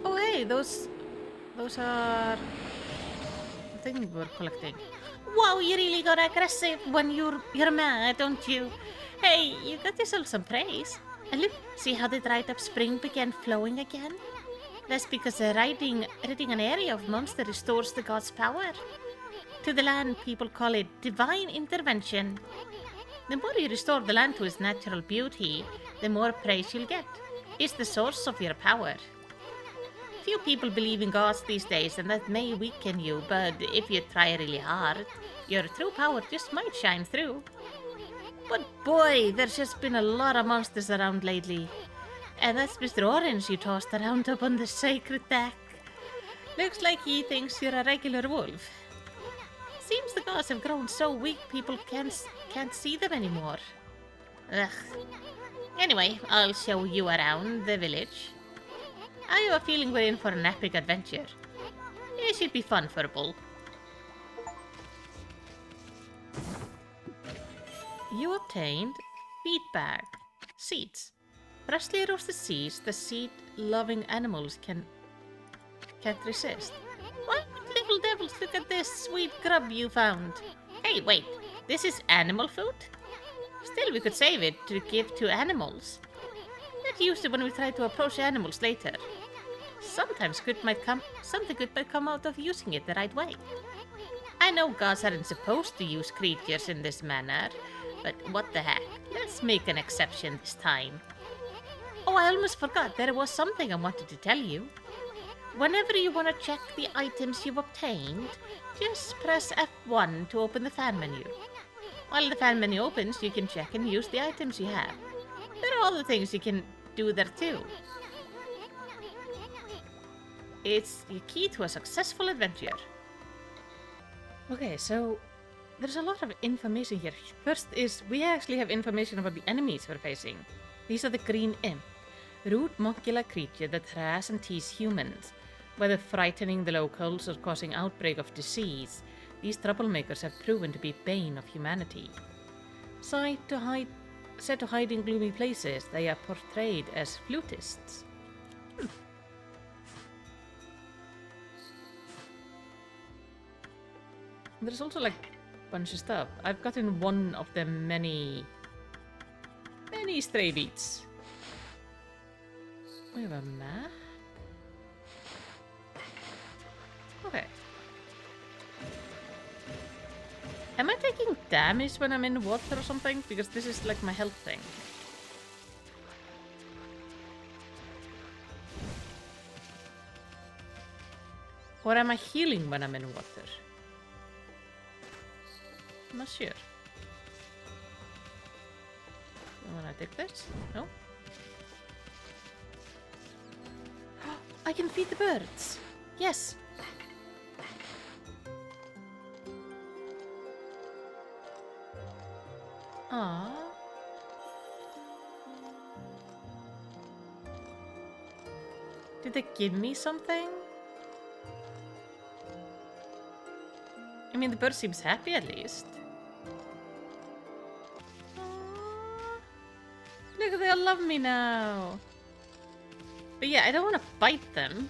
Oh hey, those are the thing we're collecting. Wow, you really got aggressive when you're mad, don't you? Hey, you got yourself some praise. And look, see how the dried up spring began flowing again? That's because ridding an area of monster restores the god's power. To the land, people call it divine intervention. The more you restore the land to its natural beauty, the more praise you'll get. It's the source of your power. Few people believe in gods these days, and that may weaken you, but if you try really hard, your true power just might shine through. But boy, there's just been a lot of monsters around lately. And that's Mr. Orange you tossed around up on the sacred deck. Looks like he thinks you're a regular wolf. Seems the gods have grown so weak people can't see them anymore. Ugh. Anyway, I'll show you around the village. I have a feeling we're in for an epic adventure. It should be fun for a bull. You obtained feedback. Seeds. Freshly roasted seeds the seed-loving animals can't resist. What little devils, look at this sweet grub you found. Hey, wait, this is animal food? Still, we could save it to give to animals. Let's use it when we try to approach animals later. Sometimes something good might come out of using it the right way. I know gods aren't supposed to use creatures in this manner, but what the heck, let's make an exception this time. Oh, I almost forgot, there was something I wanted to tell you. Whenever you want to check the items you've obtained, just press F1 to open the fan menu. While the fan menu opens, you can check and use the items you have. There are other things you can do there too. It's the key to a successful adventure. Okay, so there's a lot of information here. First is we actually have information about the enemies we're facing. These are the green imp, rude monkey-like creature that harass and tease humans. Whether frightening the locals or causing outbreak of disease, these troublemakers have proven to be bane of humanity. Said to hide in gloomy places, they are portrayed as flutists. There's also like a bunch of stuff. I've gotten one of the many stray beats. We have a map. Okay. Am I taking damage when I'm in water or something? Because this is like my health thing. Or am I healing when I'm in water? I'm not sure. You wanna take this? No? I can feed the birds! Yes! Aww. Did they give me something? I mean, the bird seems happy at least. Aww. Look, they all love me now. But yeah, I don't want to bite them.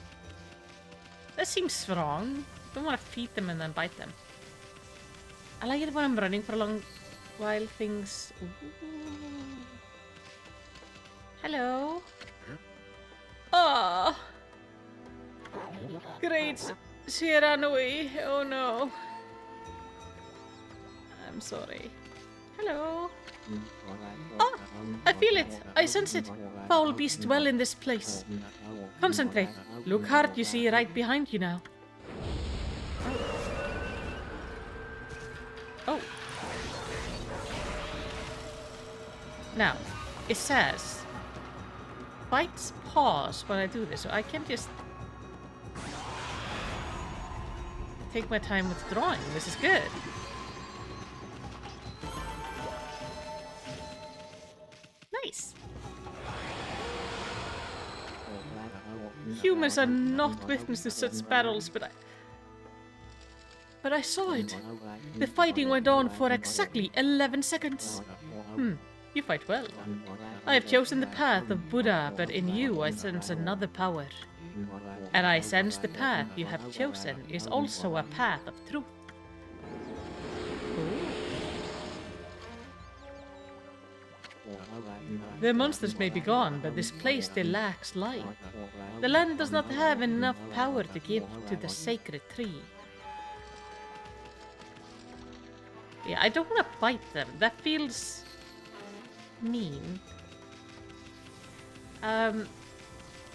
That seems wrong. I don't want to feed them and then bite them. I like it when I'm running for a long while things... Ooh. Hello. Oh. Great. She ran away. Oh no. I'm sorry. Hello. Oh, I feel it. I sense it. Foul beasts dwell in this place. Concentrate. Look hard, you see right behind you now. Oh. Now, it says fights pause when I do this, so I can just take my time withdrawing. This is good. Nice. Humans are not witness to such battles, but I saw it. The fighting went on for exactly 11 seconds. You fight well. I have chosen the path of Buddha, but in you I sense another power. And I sense the path you have chosen is also a path of truth. Ooh. The monsters may be gone, but this place still lacks light. The land does not have enough power to give to the sacred tree. Yeah, I don't want to bite them. That feels mean.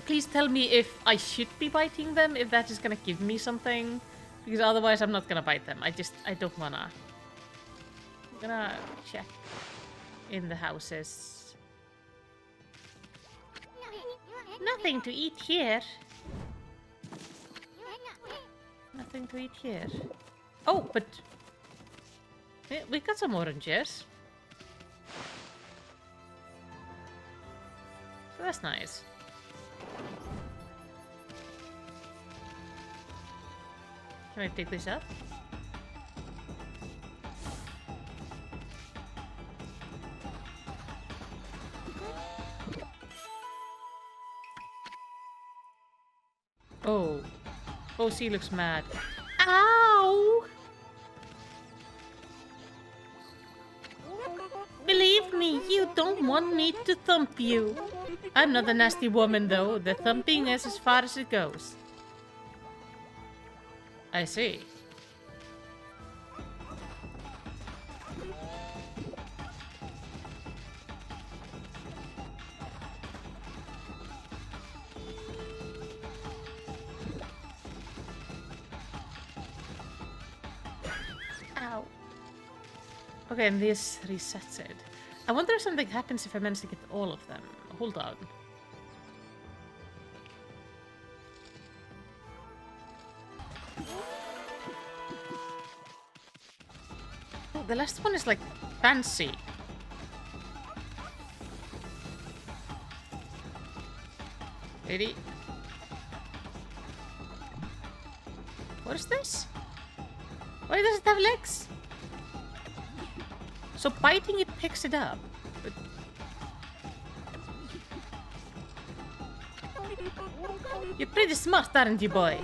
Please tell me if I should be biting them, if that is gonna give me something. Because otherwise I'm not gonna bite them. I don't wanna. I'm gonna check in the houses. Nothing to eat here. Nothing to eat here. Oh, but we got some oranges. So that's nice. Can I pick this up? Oh. Oh, she looks mad. Ow! Believe me, you don't want me to thump you. I'm not a nasty woman, though. The thumping is as far as it goes. I see. Ow. Okay, and this resets it. I wonder if something happens if I manage to get all of them. Hold on. Oh, the last one is like fancy. Ready? What is this? Why does it have legs? So biting it picks it up. But... You're pretty smart, aren't you, boy?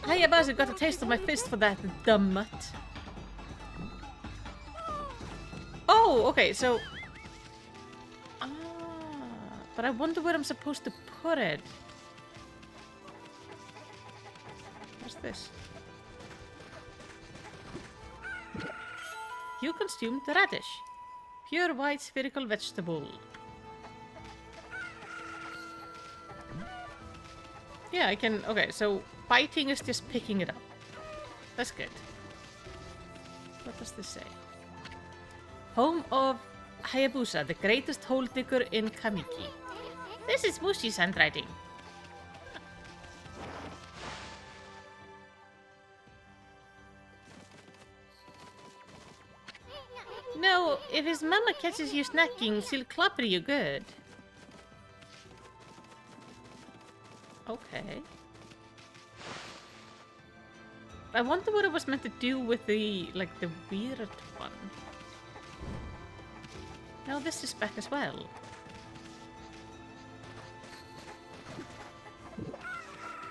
Hayabusa got a taste of my fist for that, dumb mutt. Oh, okay, so... but I wonder where I'm supposed to put it. What's this? You consumed the radish. Pure white spherical vegetable. Yeah, I can... Okay, so biting is just picking it up. That's good. What does this say? Home of Hayabusa, the greatest hole digger in Kamiki. This is Mushi's handwriting. No, if his mama catches you snacking, she'll clobber you good. Okay. I wonder what it was meant to do with the, like, the weird one. No, this is back as well.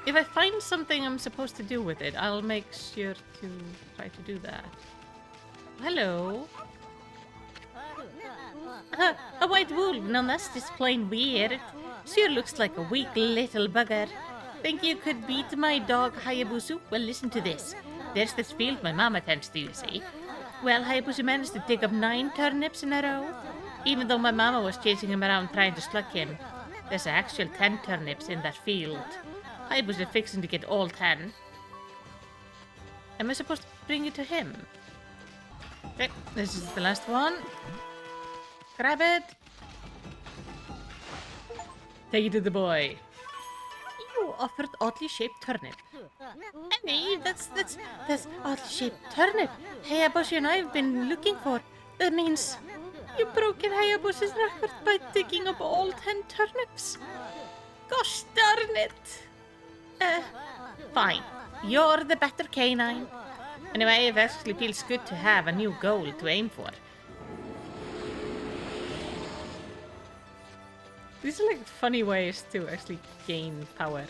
If I find something I'm supposed to do with it, I'll make sure to try to do that. Hello. A white wolf, no, that's just plain weird. Sure looks like a weak little bugger. Think you could beat my dog Hayabusa? Well, listen to this. There's this field my mama tends to, you see. Well, Hayabusa managed to dig up 9 turnips in a row. Even though my mama was chasing him around trying to slug him. There's an actual 10 turnips in that field. Hayabusa fixing to get all 10. Am I supposed to bring it to him? Okay, this is the last one. Grab it. Take it to the boy. You offered oddly shaped turnip. Annie, that's oddly shaped turnip Hayabusa and I have been looking for. That means you've broken Hayabusa's record by digging up all 10 turnips. Gosh darn it. Fine. You're the better canine. Anyway, it actually feels good to have a new goal to aim for. These are like funny ways to actually gain power.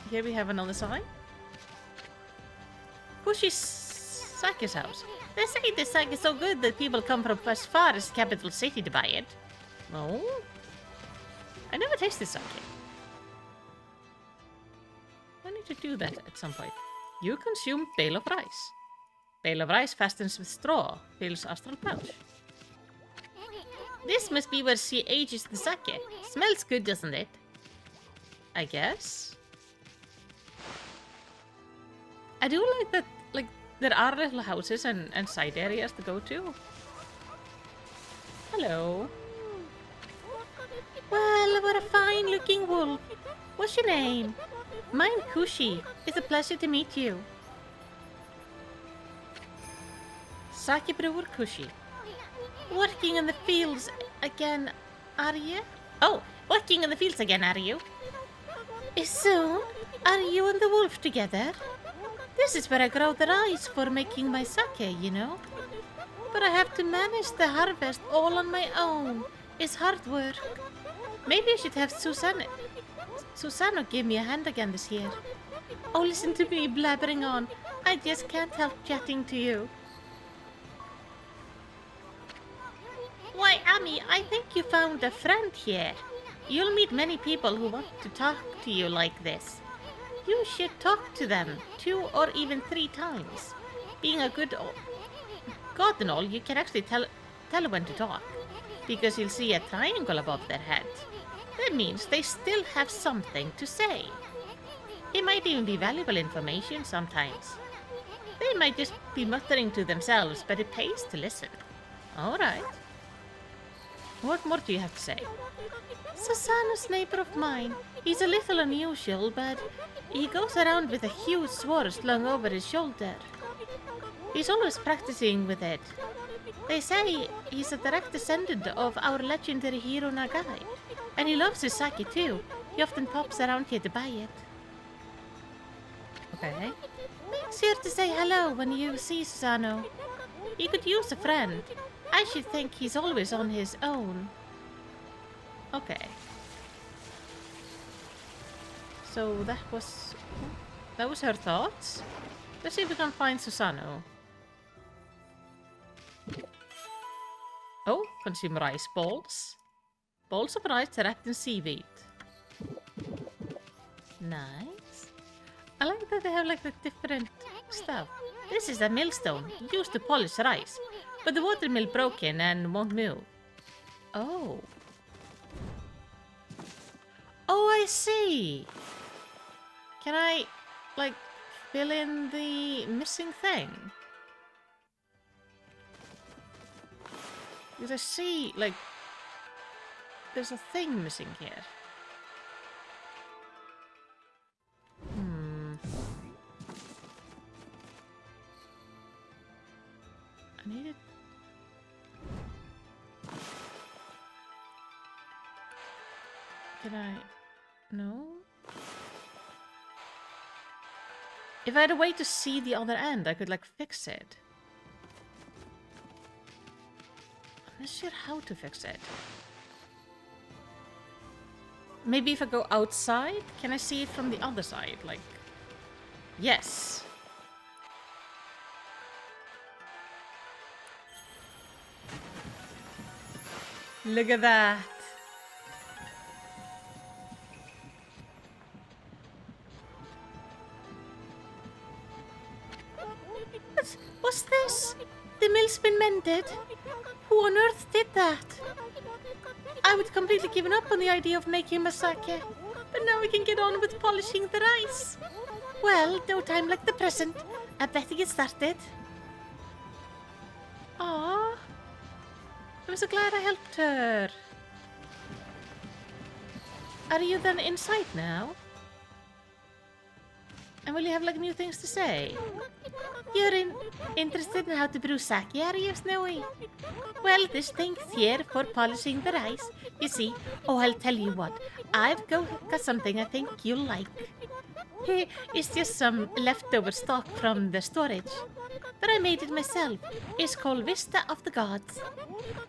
Here we have another sign. Pushi's Sake's house. They say this sake is so good that people come from as far as the capital city to buy it. No? I never tasted sake. I need to do that at some point. You consume bale of rice. Bale of rice fastens with straw, fills astral pouch. This must be where she ages the sake. Smells good, doesn't it? I guess. I do like that, like, there are little houses and side areas to go to. Hello. Well, what a fine-looking wolf. What's your name? Mine, Kushi. It's a pleasure to meet you. Sake brewer Kushi. Working in the fields again, are you? Oh, working in the fields again, are you? Soon? Are you and the wolf together? This is where I grow the rice for making my sake, you know. But I have to manage the harvest all on my own. It's hard work. Maybe I should have Susano give me a hand again this year. Oh, listen to me blabbering on. I just can't help chatting to you. Why, Ami, I think you found a friend here. You'll meet many people who want to talk to you like this. You should talk to them 2 or even 3 times. Being a good god and all, you can actually tell when to talk, because you'll see a triangle above their head. That means they still have something to say. It might even be valuable information sometimes. They might just be muttering to themselves, but it pays to listen. Alright. What more do you have to say? Susanna's neighbor of mine. He's a little unusual, but he goes around with a huge sword slung over his shoulder. He's always practicing with it. They say he's a direct descendant of our legendary hero Nagai. And he loves his sake too. He often pops around here to buy it. Okay. Make sure to say hello when you see Susano. He could use a friend. I should think he's always on his own. Okay. So that was her thoughts. Let's see if we can find Susano. Oh, consume rice balls. Balls of rice wrapped in seaweed. Nice. I like that they have like the different stuff. This is a millstone used to polish rice, but the water mill broken and won't move. Oh. Oh, I see. Can I, like, fill in the missing thing? Because I see, like, there's a thing missing here. I need it. Can I? No? If I had a way to see the other end, I could, like, fix it. I'm not sure how to fix it. Maybe if I go outside, can I see it from the other side? Like, yes. Look at that. What's this? The mill's been mended. Who on earth did that? I would completely given up on the idea of making masake, but now we can get on with polishing the rice. Well, no time like the present. I better get started. Aww. I'm so glad I helped her. Are you then inside now? And will you have like new things to say? You're interested in how to brew sake, are you, Snowy? Well, this thing's here for polishing the rice. You see, oh, I'll tell you what. I've got something I think you'll like. It's just some leftover stock from the storage. But I made it myself. It's called Vista of the Gods.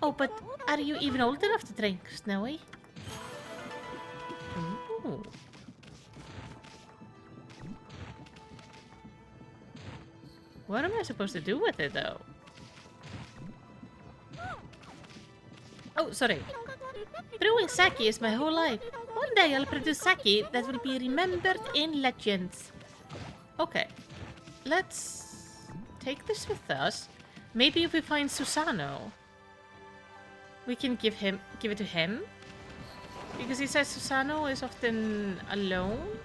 Oh, but are you even old enough to drink, Snowy? Ooh. What am I supposed to do with it, though? Oh, sorry. Brewing sake is my whole life. One day I'll produce sake that will be remembered in legends. Okay. Let's take this with us. Maybe if we find Susano, we can give it to him. Because he says Susano is often alone.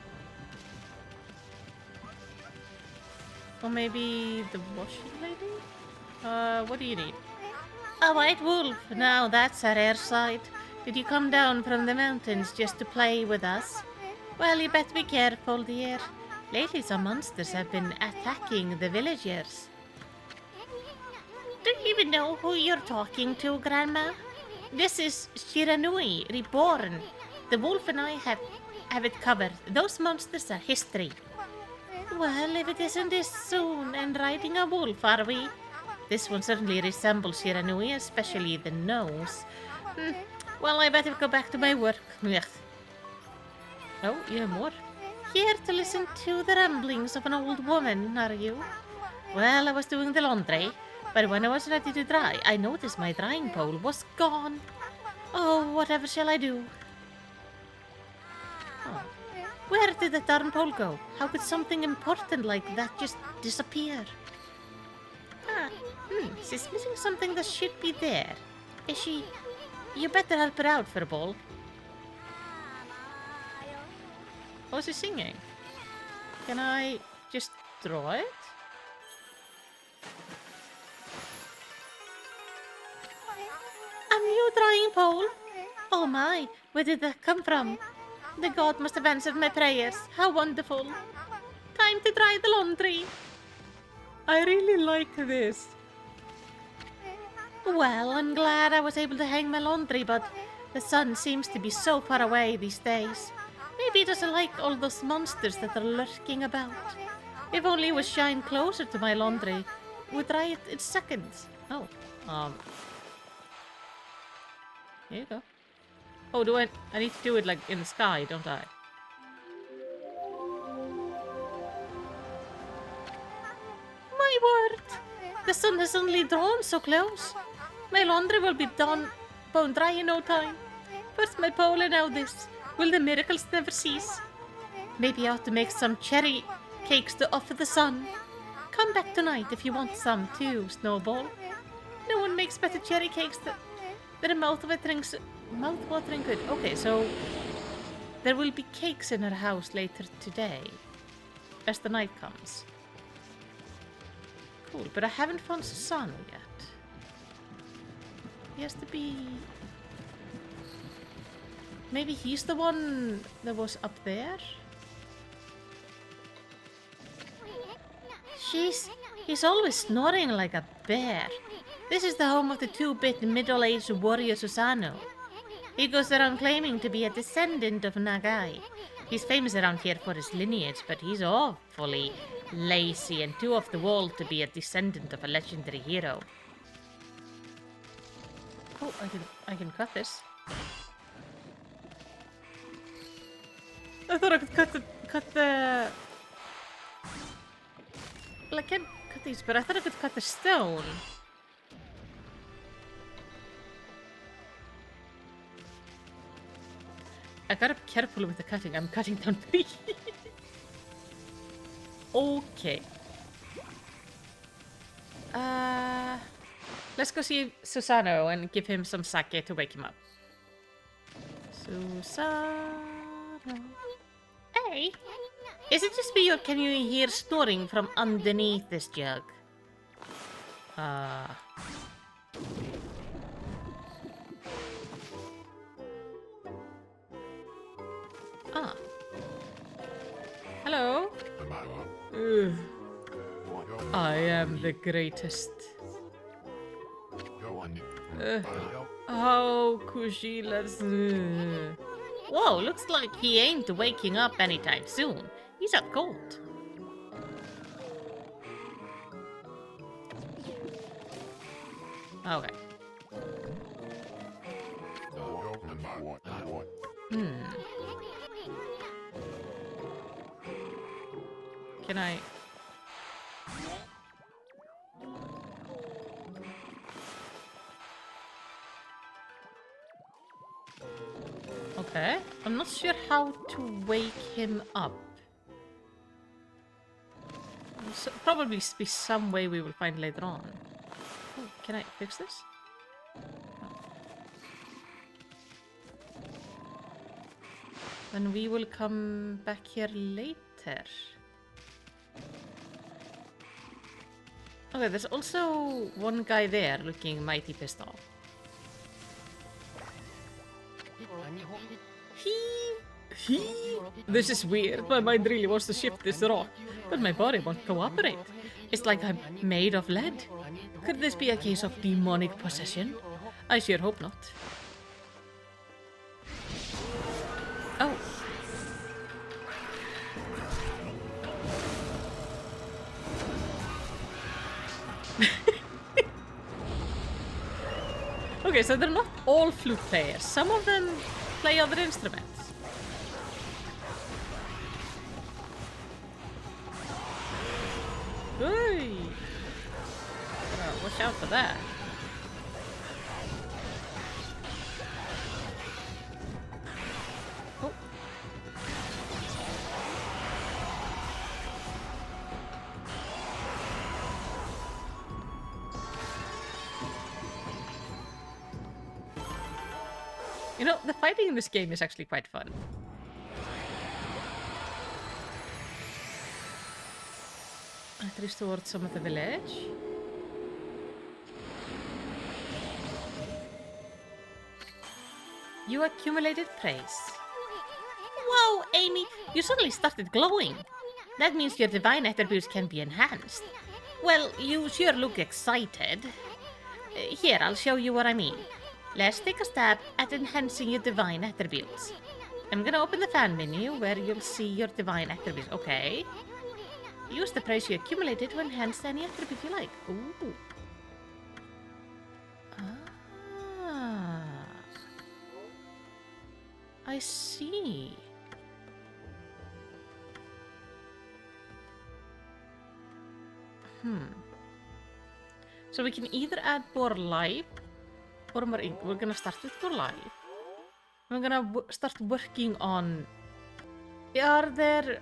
Or maybe the washing lady? What do you need? A white wolf! Now that's a rare sight. Did you come down from the mountains just to play with us? Well, you better be careful, dear. Lately some monsters have been attacking the villagers. Do you even know who you're talking to, Grandma? This is Shiranui, reborn. The wolf and I have it covered. Those monsters are history. Well, if it isn't this soon and riding a wolf, are we? This one certainly resembles Shiranui, especially the nose. Well, I better go back to my work. Oh, you have more? Here to listen to the ramblings of an old woman, are you? Well, I was doing the laundry, but when I was ready to dry, I noticed my drying pole was gone. Oh, whatever shall I do? Oh. Where did the darn pole go? How could something important like that just disappear? She's missing something that should be there. Is she? You better help her out for a ball. Oh, she's singing. Can I just draw it? A new drying pole? Oh my, where did that come from? The god must have answered my prayers. How wonderful. Time to dry the laundry. I really like this. Well, I'm glad I was able to hang my laundry, but the sun seems to be so far away these days. Maybe it doesn't like all those monsters that are lurking about. If only it was shine closer to my laundry, would dry it in seconds. Oh, here you go. Oh, I need to do it like in the sky, don't I? My word! The sun has suddenly drawn so close. My laundry will be done, bone dry in no time. First my pole and now this. Will the miracles never cease? Maybe I ought to make some cherry cakes to offer the sun. Come back tonight if you want some too, Snowball. No one makes better cherry cakes than a mouth-watering good. Okay, so there will be cakes in her house later today, as the night comes. Cool, but I haven't found Susano yet. He has to be... Maybe he's the one that was up there? He's always snoring like a bear. This is the home of the 2-bit middle-aged warrior Susano. He goes around claiming to be a descendant of Nagai. He's famous around here for his lineage, but he's awfully lazy and too off the wall to be a descendant of a legendary hero. Oh, I can cut this. I thought I could cut the... Well, I can't cut these, but I thought I could cut the stone. I gotta be careful with the cutting. I'm cutting down 3. Okay. Let's go see Susano and give him some sake to wake him up. Susano. Hey! Is it just me or can you hear snoring from underneath this jug? Ah. Hello? Ugh. I am the greatest. Oh, Kushila's. Whoa, looks like he ain't waking up anytime soon. He's out cold. Okay. Can I... Okay. I'm not sure how to wake him up. So, probably be some way we will find later on. Oh, can I fix this? Then we will come back here later. Okay, there's also one guy there looking mighty pissed off. This is weird. My mind really wants to shift this rock, but my body won't cooperate. It's like I'm made of lead. Could this be a case of demonic possession? I sure hope not. Oh. Okay, so they're not all flute players. Some of them play other instruments. Hey! Watch out for that. Oh. You know, the fighting in this game is actually quite fun. I've restored some of the village. You accumulated praise. Whoa, Amy, you suddenly started glowing. That means your divine attributes can be enhanced. Well, you sure look excited. Here, I'll show you what I mean. Let's take a stab at enhancing your divine attributes. I'm gonna open the fan menu where you'll see your divine attributes. Okay. Use the praise you accumulated to enhance any attribute you like. Ooh. Ah. I see. So we can either add more life or more ink. We're gonna start with more life. We're gonna start working on... Are there...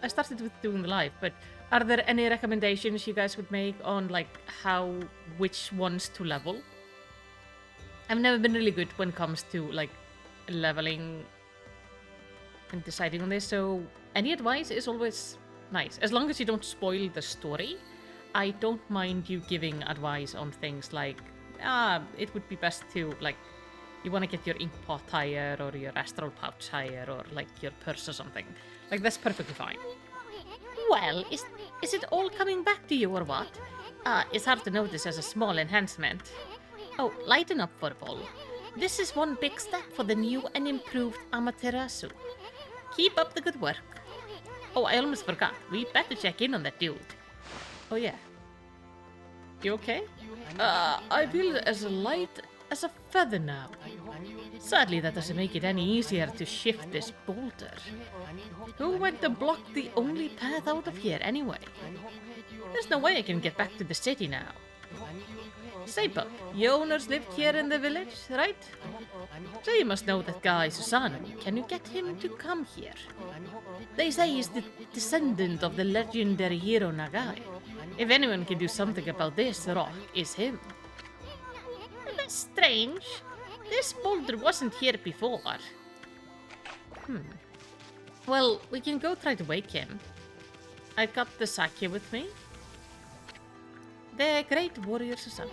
I started with doing the life, but are there any recommendations you guys would make on like which ones to level? I've never been really good when it comes to like leveling and deciding on this, so any advice is always nice. As long as you don't spoil the story, I don't mind you giving advice on things like, it would be best to, like, you want to get your ink pot higher, or your astral pouch higher, or, like, your purse or something. Like, that's perfectly fine. Well, is it all coming back to you, or what? It's hard to notice as a small enhancement. Oh, lighten up, Furball. This is one big step for the new and improved Amaterasu. Keep up the good work. Oh, I almost forgot. We better check in on that dude. Oh, yeah. You okay? I feel as light as a feather now. Sadly, that doesn't make it any easier to shift this boulder. Who went to block the only path out of here anyway? There's no way I can get back to the city now. Say, Buck, your owners lived here in the village, right? So you must know that guy Susano. Can you get him to come here? They say he's the descendant of the legendary hero Nagai. If anyone can do something about this, the rock is him. That's strange. This boulder wasn't here before. Well, we can go try to wake him. I've got the Sakya with me. The great warrior Susano.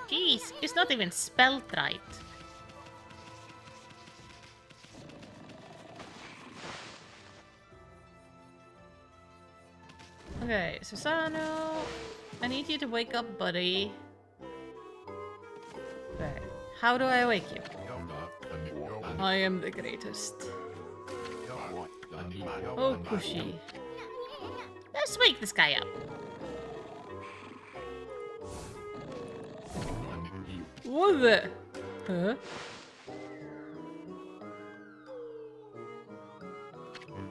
Jeez, it's not even spelled right. Okay, Susano, I need you to wake up, buddy. Okay, how do I wake you? I am the greatest. Oh, Kushi. Let's wake this guy up. What the? Huh?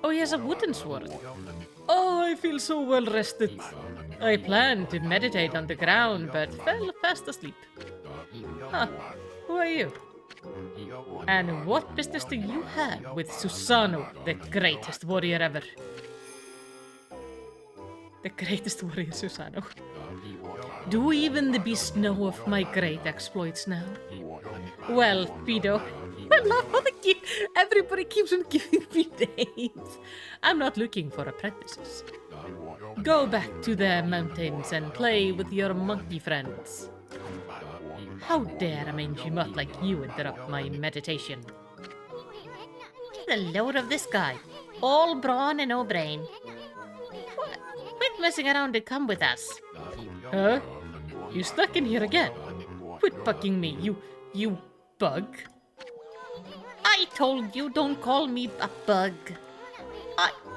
Oh, he has a wooden sword. Oh, I feel so well rested. I planned to meditate on the ground, but fell fast asleep. Huh, who are you? And what business do you have with Susano, the greatest warrior ever? The greatest warrior Susano. Do even the beasts know of my great exploits now? Well, Fido, I love how everybody keeps on giving me names. I'm not looking for apprentices. Go back to the mountains and play with your monkey friends. How dare a mangy mutt like you interrupt my meditation? Get the load of this guy. All brawn and no brain. Quit messing around and come with us. Huh? You stuck in here again? Quit bugging me, you bug. I told you don't call me a bug.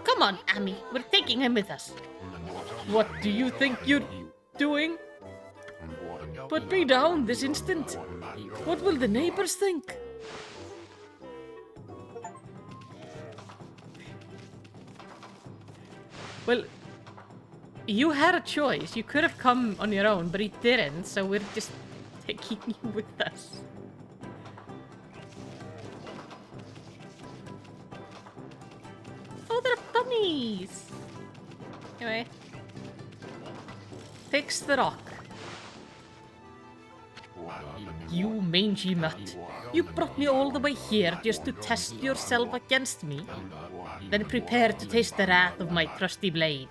Come on, Ami, we're taking him with us. What do you think you're doing? Put me down this instant. What will the neighbors think? Well, you had a choice. You could have come on your own, but he didn't, so we're just taking you with us. Oh, they're bunnies! Anyway. Fix the rock. You mangy mutt. You brought me all the way here just to test yourself against me? Then prepare to taste the wrath of my trusty blade.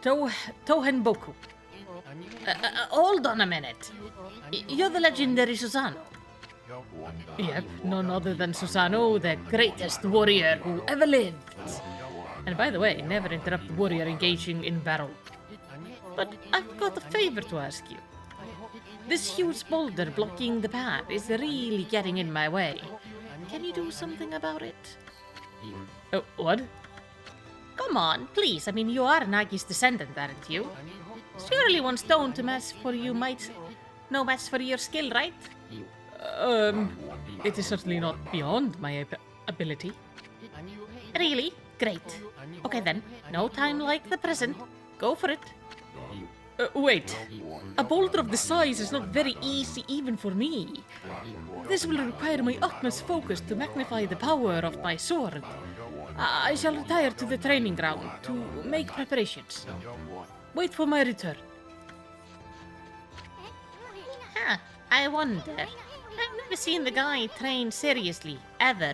Tohenboku. Hold on a minute. You're the legendary Susano. Yep, none other than Susanoo, the greatest warrior who ever lived. And by the way, never interrupt warrior engaging in battle. But I've got a favor to ask you. This huge boulder blocking the path is really getting in my way. Can you do something about it? Oh, what? Come on, please. I mean, you are Nagi's descendant, aren't you? Surely one stone to match for you might... no match for your skill, right? It is certainly not beyond my ability. Really? Great. Okay then, no time like the present. Go for it. Wait. A boulder of this size is not very easy even for me. This will require my utmost focus to magnify the power of my sword. I shall retire to the training ground to make preparations. Wait for my return. Huh, I wonder. I've never seen the guy train seriously, ever.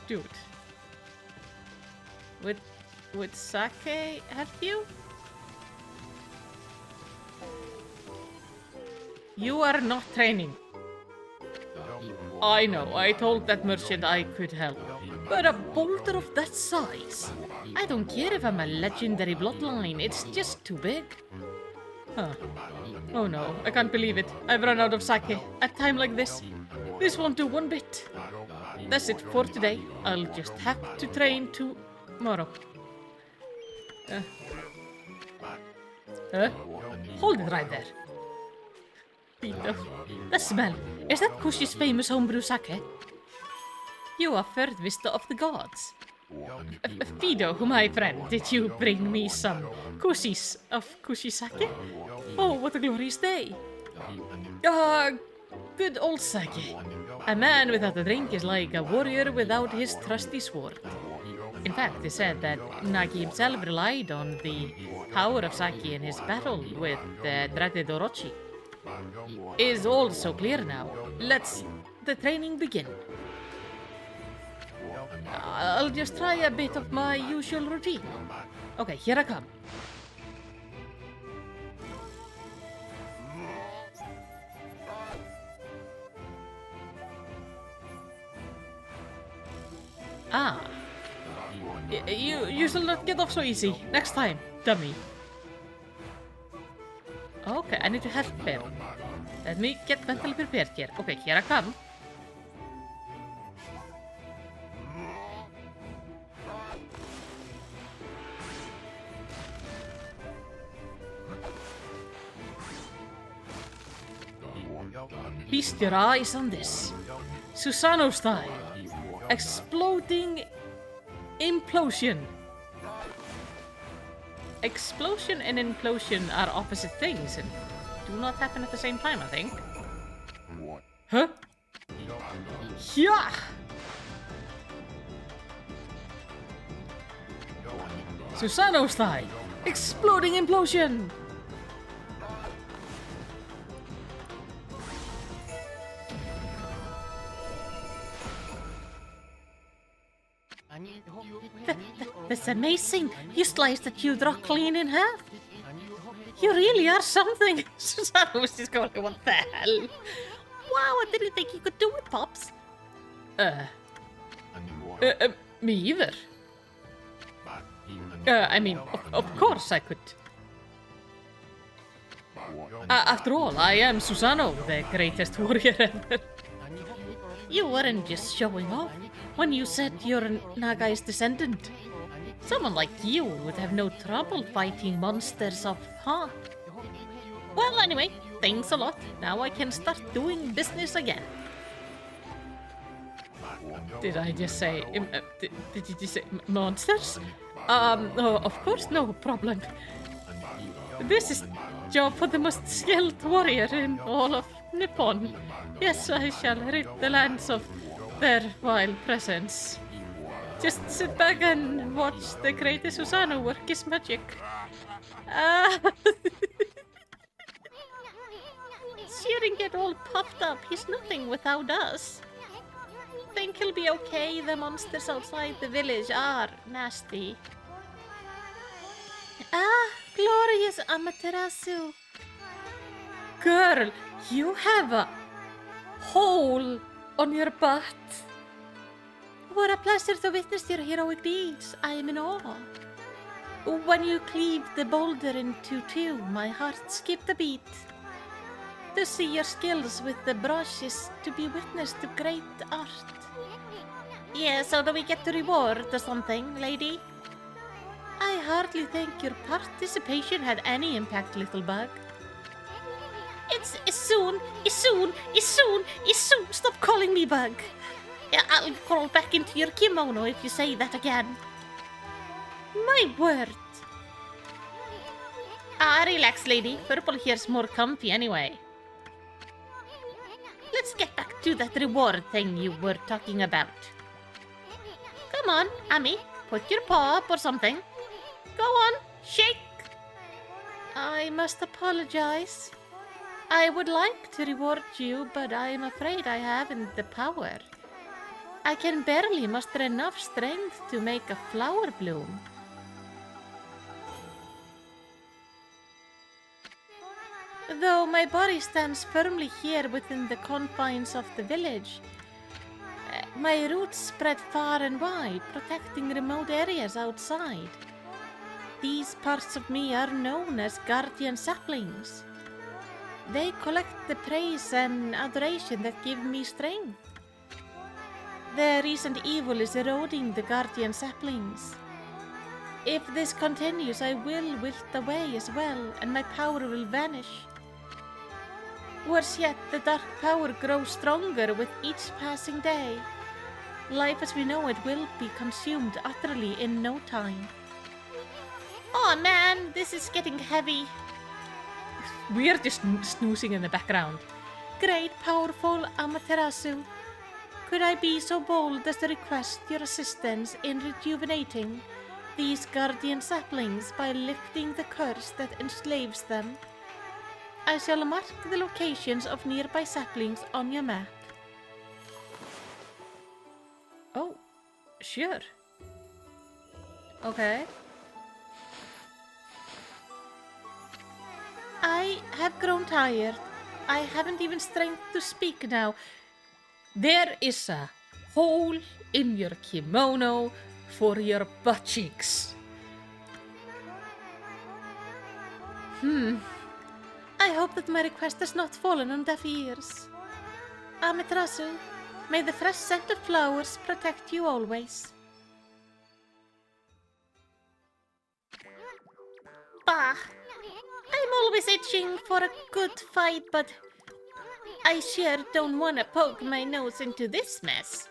Dude. Would sake help you? You are not training. I know, I told that merchant I could help. But a boulder of that size? I don't care if I'm a legendary bloodline, it's just too big. Huh. Oh no, I can't believe it. I've run out of sake at a time like this. This won't do one bit. That's it for today. I'll just have to train tomorrow. Hold it right there. Fido. The smell. Is that Kushi's famous homebrew sake? You are third vista of the gods. Fido, my friend, did you bring me some Kushis of Kushi sake? Oh, what a glorious day. Good old sake. A man without a drink is like a warrior without his trusty sword. In fact, it said that Nagi himself relied on the power of sake in his battle with the dreaded Orochi. Is all so clear now. Let's the training begin. I'll just try a bit of my usual routine. Okay, here I come. Ah. You shall not get off so easy. Next time, dummy. Okay, I need to help him. Let me get mentally prepared here. Okay, here I come. Feast your eyes on this. Susanoo style. Exploding implosion. Explosion and implosion are opposite things and do not happen at the same time, I think. Huh? Yeah! Susanoo style. Exploding implosion. That's amazing. You sliced that huge rock clean in half. You really are something. Susanoo was just going, what the hell? Wow, I didn't think you could do it, Pops. Me either. I mean, of course I could. After all, I am Susanoo, the greatest warrior ever. You weren't just showing off when you said you're Nagai's descendant. Someone like you would have no trouble fighting monsters of, huh? Well, anyway, thanks a lot. Now I can start doing business again. Did I just say... did you just say monsters? Oh, of course, no problem. This is job for the most skilled warrior in all of Nippon. Yes, I shall rid the lands of their vile presence. Just sit back and watch the greatest Susanoo work his magic. Shouldn't get all puffed up. He's nothing without us. Think he'll be okay? The monsters outside the village are nasty. Ah, glorious Amaterasu. Girl, you have a hole on your butt. What a pleasure to witness your heroic deeds. I am in awe. When you cleaved the boulder into two, my heart skipped a beat. To see your skills with the brush is to be witness to great art. Yeah, so do we get the reward or something, lady? I hardly think your participation had any impact, little bug. It's soon. Stop calling me bug. I'll crawl back into your kimono if you say that again. My word. Relax, lady. Purple here's more comfy anyway. Let's get back to that reward thing you were talking about. Come on, Ami. Put your paw up or something. Go on, shake. I must apologize. I would like to reward you, but I'm afraid I haven't the power. I can barely muster enough strength to make a flower bloom. Though my body stands firmly here within the confines of the village, my roots spread far and wide, protecting remote areas outside. These parts of me are known as guardian saplings. They collect the praise and adoration that give me strength. The recent evil is eroding the guardian saplings. If this continues, I will wilt away as well, and my power will vanish. Worse yet, the dark power grows stronger with each passing day. Life as we know it will be consumed utterly in no time. Oh man, this is getting heavy. We're just snoozing in the background. Great, powerful Amaterasu. Could I be so bold as to request your assistance in rejuvenating these guardian saplings by lifting the curse that enslaves them? I shall mark the locations of nearby saplings on your map. Oh, sure. Okay. I have grown tired. I haven't even strength to speak now. There is a hole in your kimono for your butt cheeks. I hope that my request has not fallen on deaf ears. Amaterasu, may the fresh scent of flowers protect you always. Bah! I'm always itching for a good fight, but I sure don't want to poke my nose into this mess.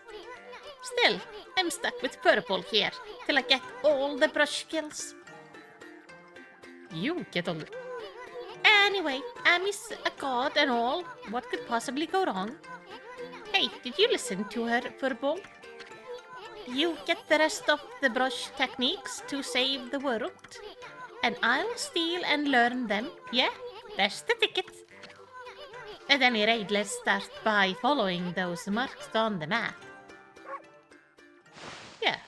Still, I'm stuck with purple here till I get all the brush skills. You get all the... Anyway, Ami's a god and all. What could possibly go wrong? Hey, did you listen to her, Purple? You get the rest of the brush techniques to save the world, and I'll steal and learn them. Yeah, that's the ticket. At any rate, let's start by following those marks on the map. Yeah.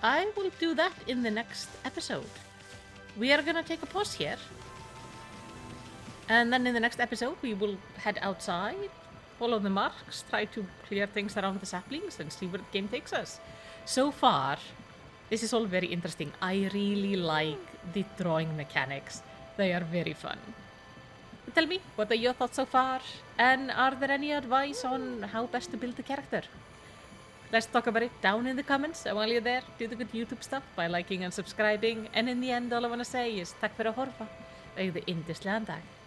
I will do that in the next episode. We are gonna take a pause here. And then in the next episode, we will head outside, follow the marks, try to clear things around the saplings, and see where the game takes us. So far, this is all very interesting. I really like the drawing mechanics. They are very fun. Tell me, what are your thoughts so far? And are there any advice on how best to build a character? Let's talk about it down in the comments. And while you're there, do the good YouTube stuff by liking and subscribing. And in the end, all I want to say is tack för att horfa. Ögde inte sländag.